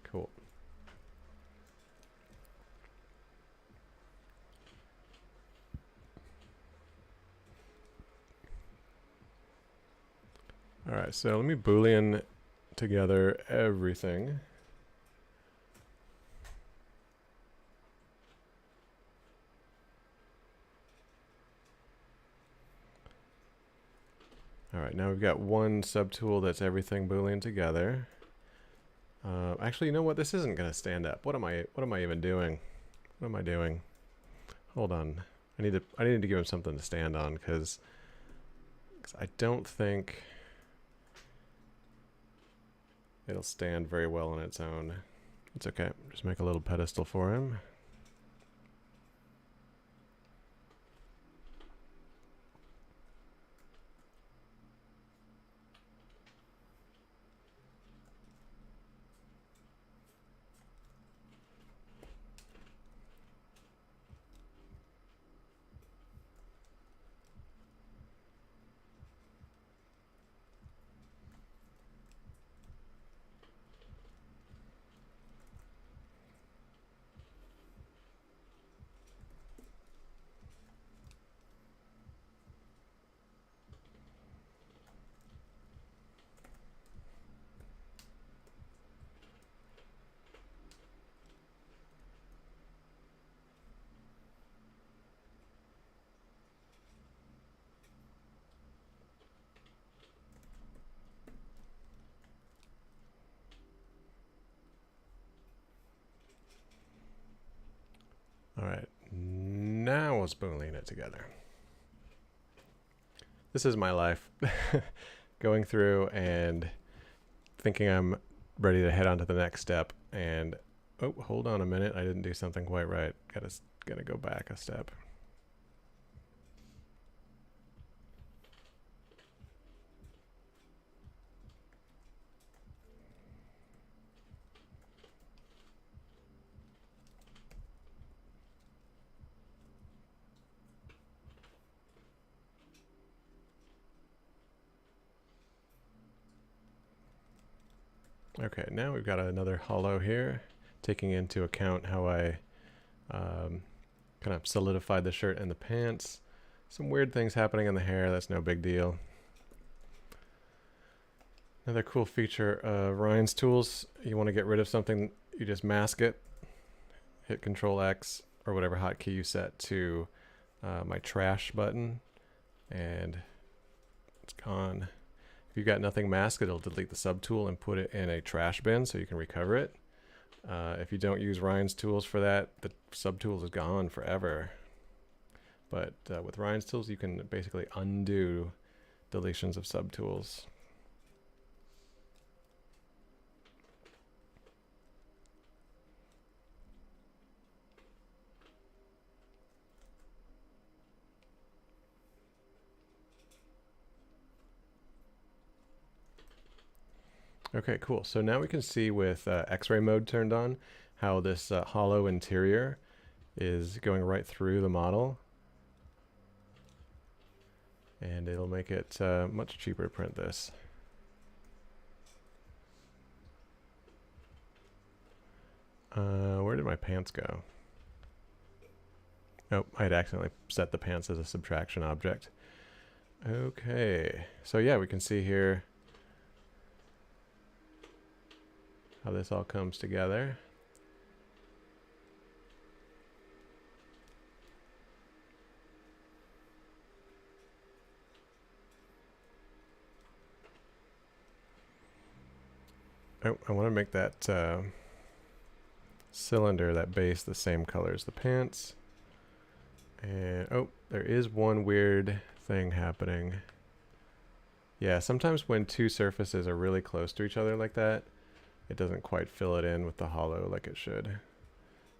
Cool. All right, so let me Boolean together everything. All right, now we've got one subtool that's everything Boolean together. Actually, you know what? This isn't gonna stand up. What am I even doing? What am I doing? Hold on. I need to give him something to stand on because I don't think it'll stand very well on its own. It's okay. Just make a little pedestal for him. All right, now we'll spoolie it together. This is my life. Going through and thinking I'm ready to head on to the next step, and oh, hold on a minute, I didn't do something quite right. Gotta go back a step. Okay, now we've got another hollow here, taking into account how I kind of solidified the shirt and the pants. Some weird things happening in the hair, that's no big deal. Another cool feature of Ryan's tools, you want to get rid of something, you just mask it, hit Control X or whatever hotkey you set to my trash button, and it's gone. If you've got nothing masked, it'll delete the subtool and put it in a trash bin so you can recover it. If you don't use Ryan's tools for that, the subtool is gone forever. But with Ryan's tools, you can basically undo deletions of subtools. Okay, cool. So now we can see with X-ray mode turned on how this hollow interior is going right through the model. And it'll make it much cheaper to print this. Where did my pants go? Oh, I had accidentally set the pants as a subtraction object. Okay, so yeah, we can see here how this all comes together. Oh, I want to make that cylinder, that base, the same color as the pants. And oh, there is one weird thing happening. Yeah, sometimes when two surfaces are really close to each other like that, it doesn't quite fill it in with the hollow like it should.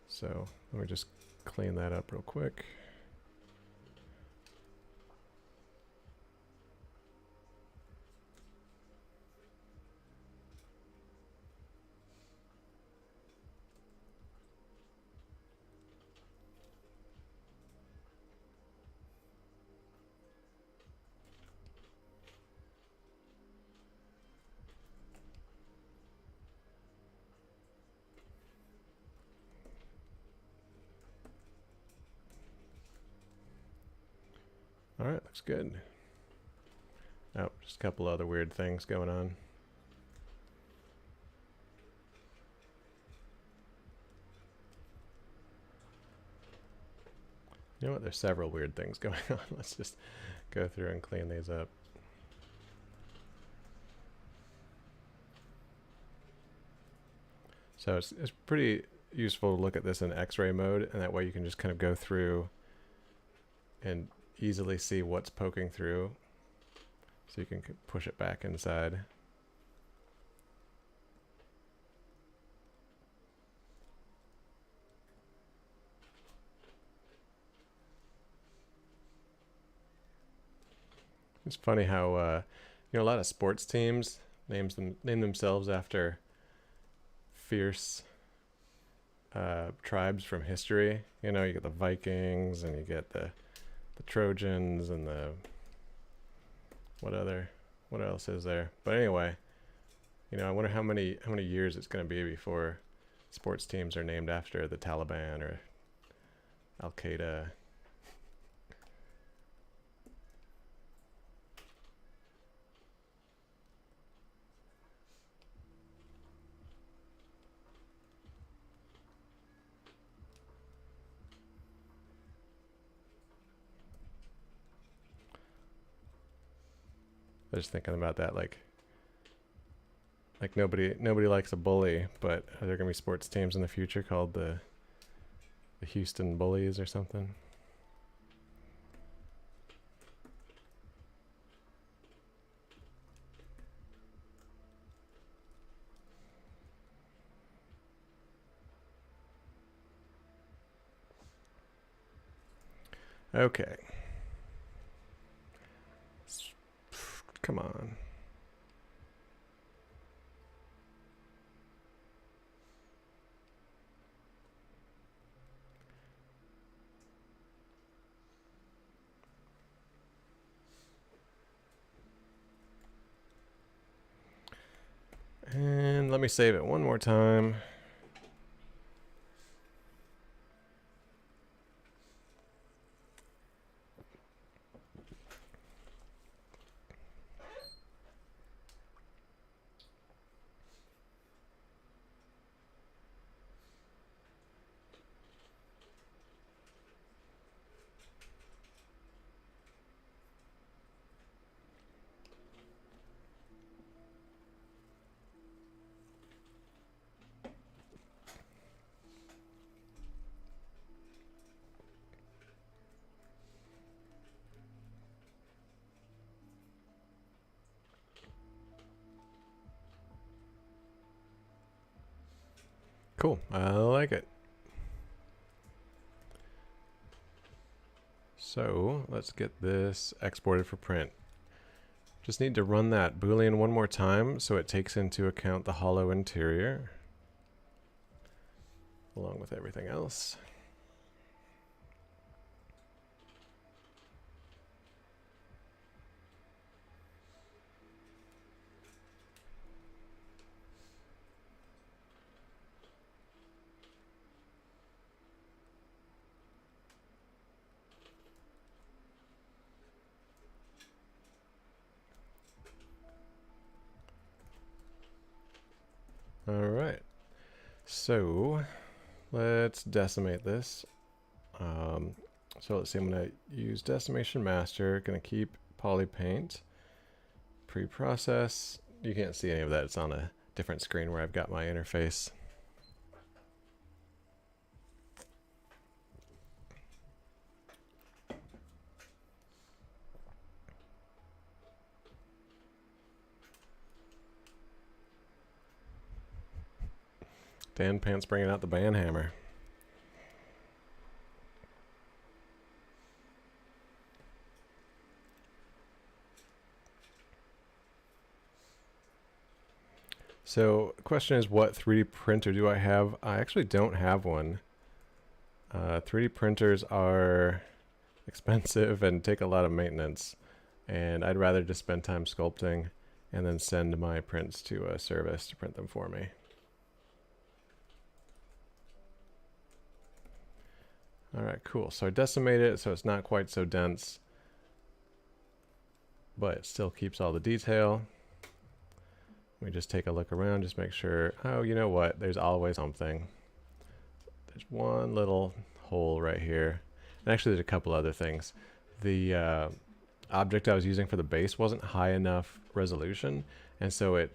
So let me just clean that up real quick. All right, looks good. Oh, just a couple other weird things going on. You know what? There's several weird things going on. Let's just go through and clean these up. So it's pretty useful to look at this in X-ray mode, and that way you can just kind of go through and easily see what's poking through, so you can push it back inside. It's funny how you know, a lot of sports teams name themselves after fierce tribes from history. You know, you get the Vikings, and you get the Trojans, and the what else is there? But anyway, you know, I wonder how many years it's going to be before sports teams are named after the Taliban or Al Qaeda. I was just thinking about that, like nobody likes a bully, but are there gonna be sports teams in the future called the The Houston Bullies or something. Okay. Come on. And let me save it one more time. Cool, I like it. So let's get this exported for print. Just need to run that Boolean one more time so it takes into account the hollow interior along with everything else. All right, so let's decimate this. So let's see, I'm going to use Decimation Master, going to keep Poly Paint, pre-process. You can't see any of that, it's on a different screen where I've got my interface. Dan Pants bringing out the band hammer. So the question is, what 3D printer do I have? I actually don't have one. 3D printers are expensive and take a lot of maintenance, and I'd rather just spend time sculpting and then send my prints to a service to print them for me. Alright, cool. So I decimated it so it's not quite so dense, but it still keeps all the detail. We just take a look around, just make sure, oh, you know what, there's always something. There's one little hole right here. And actually there's a couple other things. The object I was using for the base wasn't high enough resolution, and so let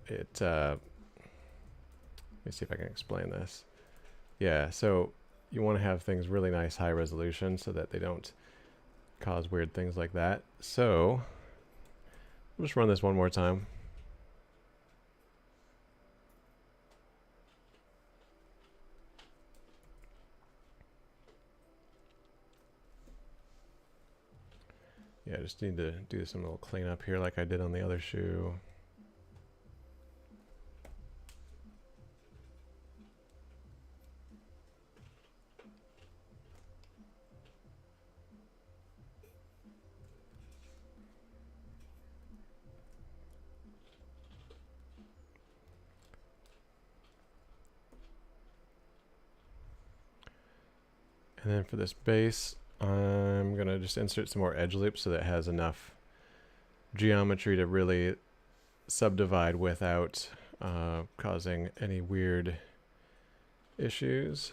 me see if I can explain this. Yeah, so you want to have things really nice high resolution so that they don't cause weird things like that. So I'll just run this one more time. Yeah, I just need to do some little cleanup here like I did on the other shoe. And then for this base, I'm going to just insert some more edge loops so that it has enough geometry to really subdivide without causing any weird issues.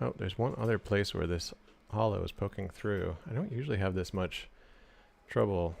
Oh, there's one other place where this hollow is poking through. I don't usually have this much trouble.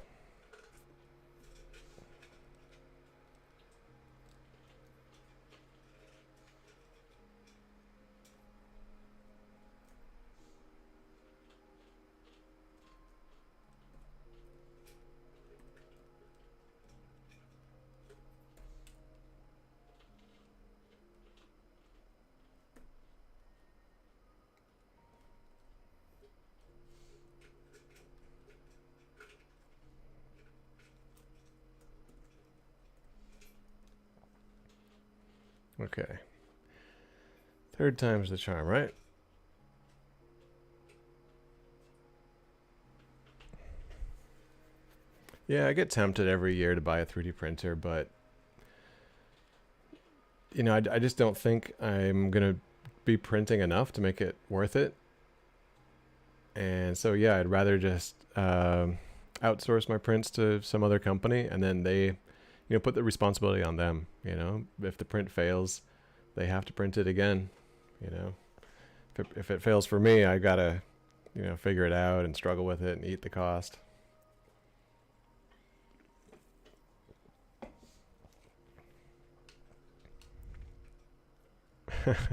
Okay. Third time's the charm, right? Yeah, I get tempted every year to buy a 3D printer, but you know, I just don't think I'm gonna be printing enough to make it worth it. And so yeah, I'd rather just outsource my prints to some other company, and then they, you know, put the responsibility on them. You know, if the print fails, they have to print it again. You know, if it fails for me, I gotta, you know, figure it out and struggle with it and eat the cost.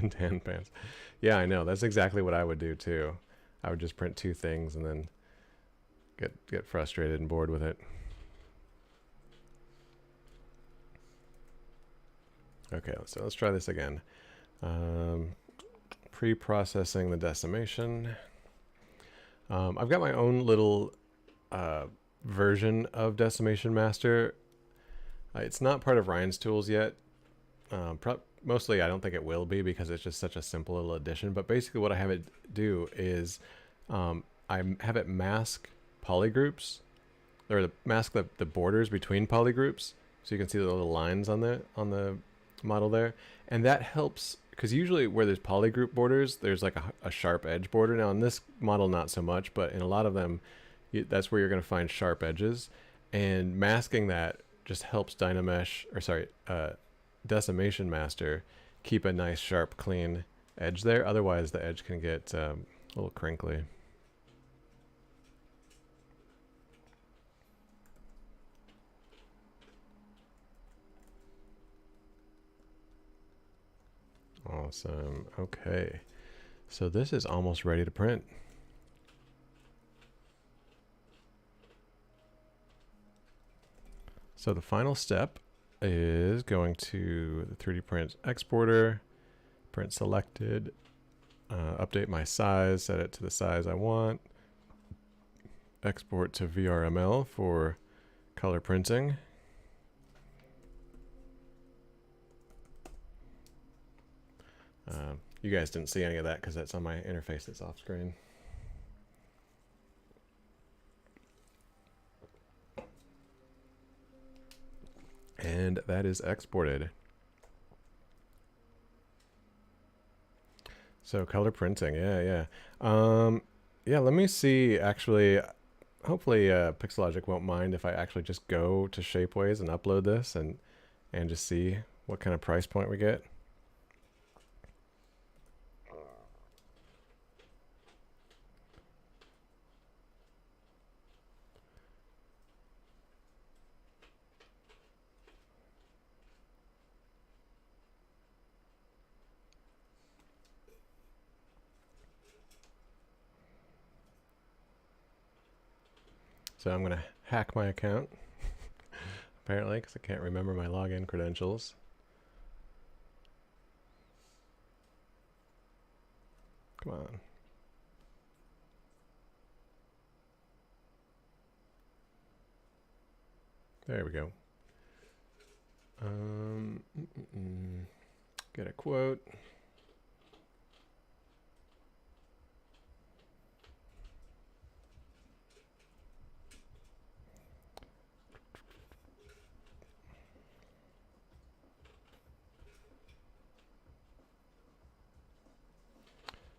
Tan pants. Yeah, I know. That's exactly what I would do too. I would just print two things and then get frustrated and bored with it. Okay, so let's try this again. Pre-processing the decimation. I've got my own little version of Decimation Master. It's not part of Ryan's tools yet. Mostly I don't think it will be because it's just such a simple little addition. But basically what I have it do is I have it mask polygroups, or mask the borders between polygroups, so you can see the little lines on the model there. And that helps, because usually where there's polygroup borders, there's like a sharp edge border. Now in this model, not so much, but in a lot of them, that's where you're going to find sharp edges. And masking that just helps Decimation Master keep a nice sharp clean edge there. Otherwise the edge can get a little crinkly. Awesome. Okay, so this is almost ready to print. So the final step is going to the 3D print exporter, print selected, update my size, set it to the size I want, export to VRML for color printing. You guys didn't see any of that because that's on my interface that's off screen. And that is exported. So color printing, yeah. Yeah, let me see, actually, hopefully Pixelogic won't mind if I actually just go to Shapeways and upload this and just see what kind of price point we get. So I'm going to hack my account, apparently, because I can't remember my login credentials. Come on. There we go. Get a quote.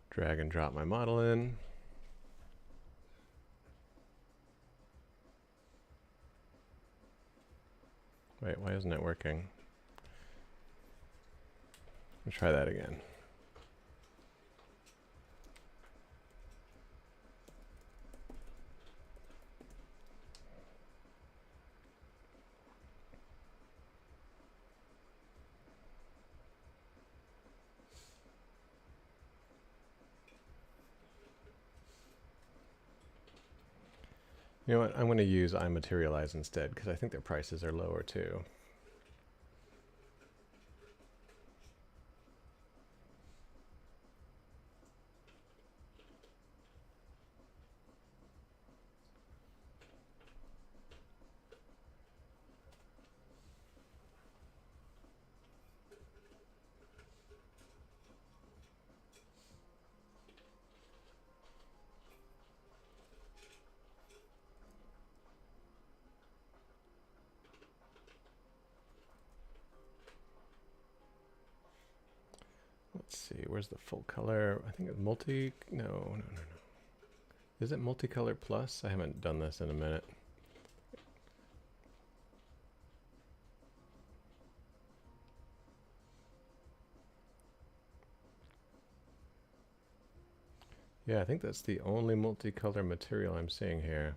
Drag and drop my model in. Wait, why isn't it working? Let me try that again. You know what? I'm going to use iMaterialize instead because I think their prices are lower too. Let's see, where's the full color? I think it's multi, no. Is it multicolor plus? I haven't done this in a minute. Yeah, I think that's the only multicolor material I'm seeing here.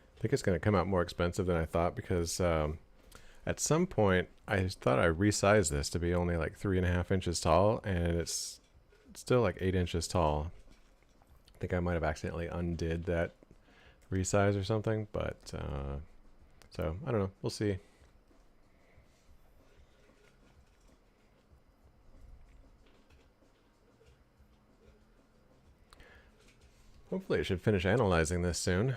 I think it's going to come out more expensive than I thought because at some point I thought I resized this to be only like 3.5 inches tall, and it's still like 8 inches tall. I think I might have accidentally undid that resize or something, but so I don't know. We'll see. Hopefully it should finish analyzing this soon.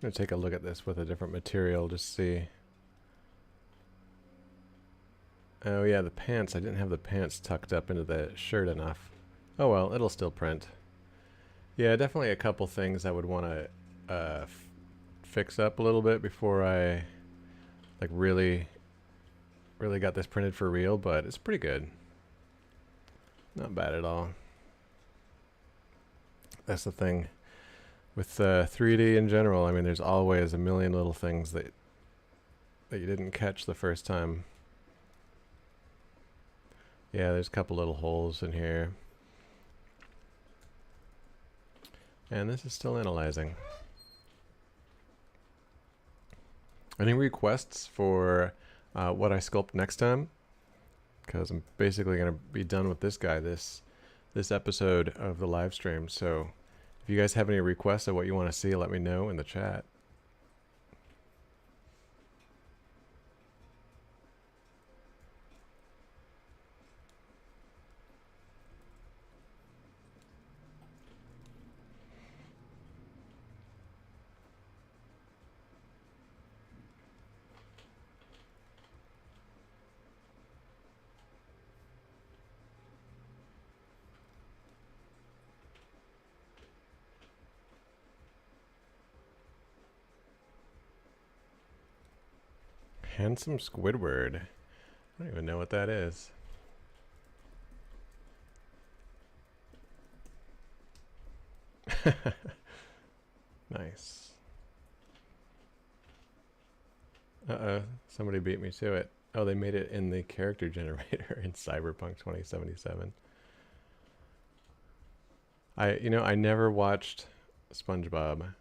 I'm going to take a look at this with a different material just to see. Oh yeah, the pants. I didn't have the pants tucked up into the shirt enough. Oh well, it'll still print. Yeah, definitely a couple things I would want to fix up a little bit before I like really got this printed for real, but it's pretty good. Not bad at all. That's the thing with 3D in general. I mean, there's always a million little things that you didn't catch the first time. Yeah, there's a couple little holes in here. And this is still analyzing. Any requests for what I sculpt next time? Because I'm basically going to be done with this guy this episode of the live stream. So if you guys have any requests of what you want to see, let me know in the chat. Handsome Squidward. I don't even know what that is. Nice. Uh-oh, somebody beat me to it. Oh, they made it in the character generator in Cyberpunk 2077. I never watched SpongeBob.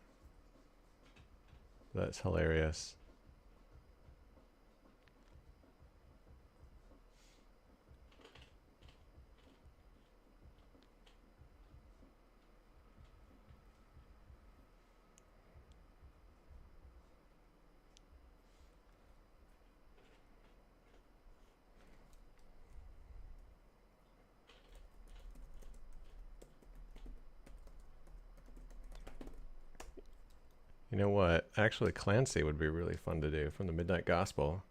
That's hilarious. You know what? Actually, Clancy would be really fun to do from the Midnight Gospel.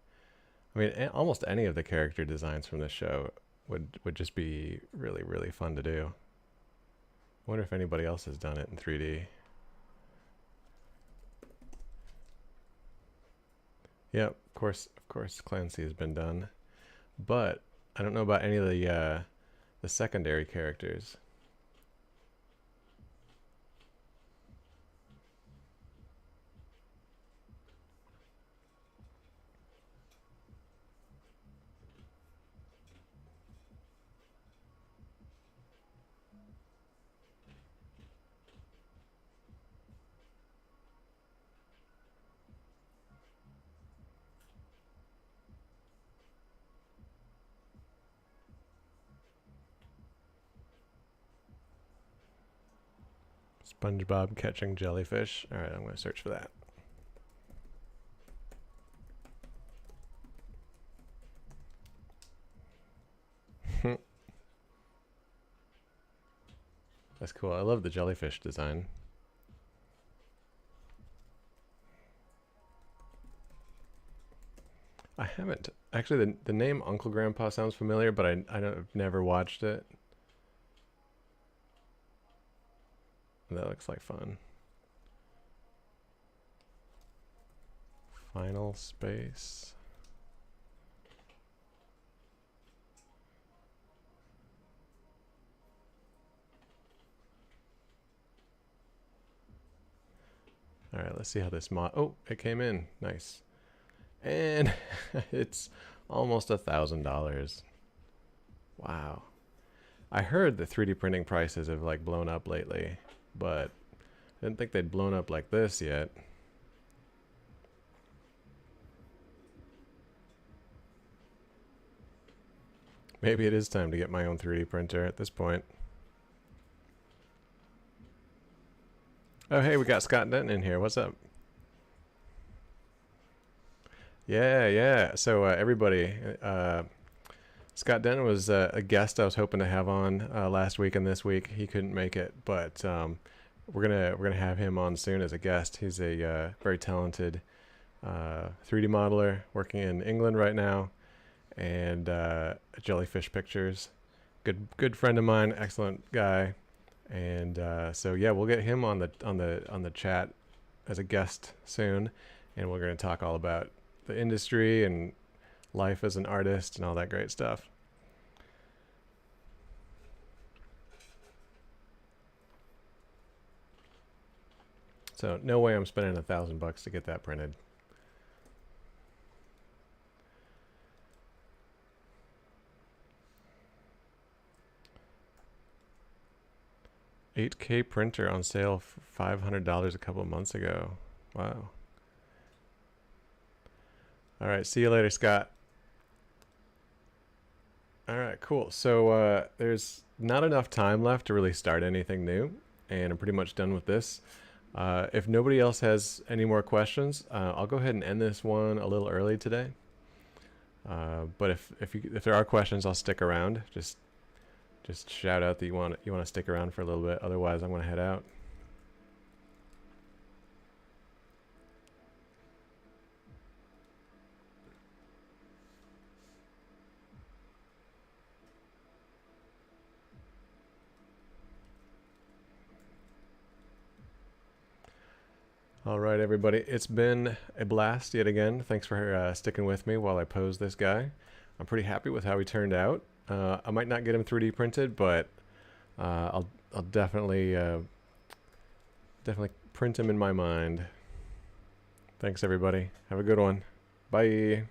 I mean, almost any of the character designs from this show would just be really, really fun to do. I wonder if anybody else has done it in 3D. Yep, of course, Clancy has been done, but I don't know about any of the secondary characters. SpongeBob catching jellyfish. All right, I'm going to search for that. That's cool. I love the jellyfish design. I haven't. Actually, the name Uncle Grandpa sounds familiar, but I've never watched it. That looks like fun. Final space. All right, let's see how this mod. Oh, it came in. Nice. And it's almost $1,000. Wow. I heard the 3D printing prices have like blown up lately, but I didn't think they'd blown up like this yet. Maybe it is time to get my own 3D printer at this point. Oh, hey, we got Scott Denton in here. What's up? Yeah. So everybody, Scott Denton was a guest I was hoping to have on last week and this week. He couldn't make it, but we're gonna have him on soon as a guest. He's a very talented 3D modeler working in England right now, and Jellyfish Pictures. Good friend of mine, excellent guy, and so yeah, we'll get him on the chat as a guest soon, and we're gonna talk all about the industry and life as an artist and all that great stuff. So no way I'm spending $1,000 to get that printed. $8K printer on sale for $500 a couple of months ago. Wow. All right, see you later, Scott. All right, cool. So there's not enough time left to really start anything new, and I'm pretty much done with this. If nobody else has any more questions, I'll go ahead and end this one a little early today. But if there are questions, I'll stick around. Just shout out that you want to stick around for a little bit. Otherwise, I'm going to head out. All right, everybody. It's been a blast yet again. Thanks for sticking with me while I pose this guy. I'm pretty happy with how he turned out. I might not get him 3D printed, but I'll definitely print him in my mind. Thanks, everybody. Have a good one. Bye.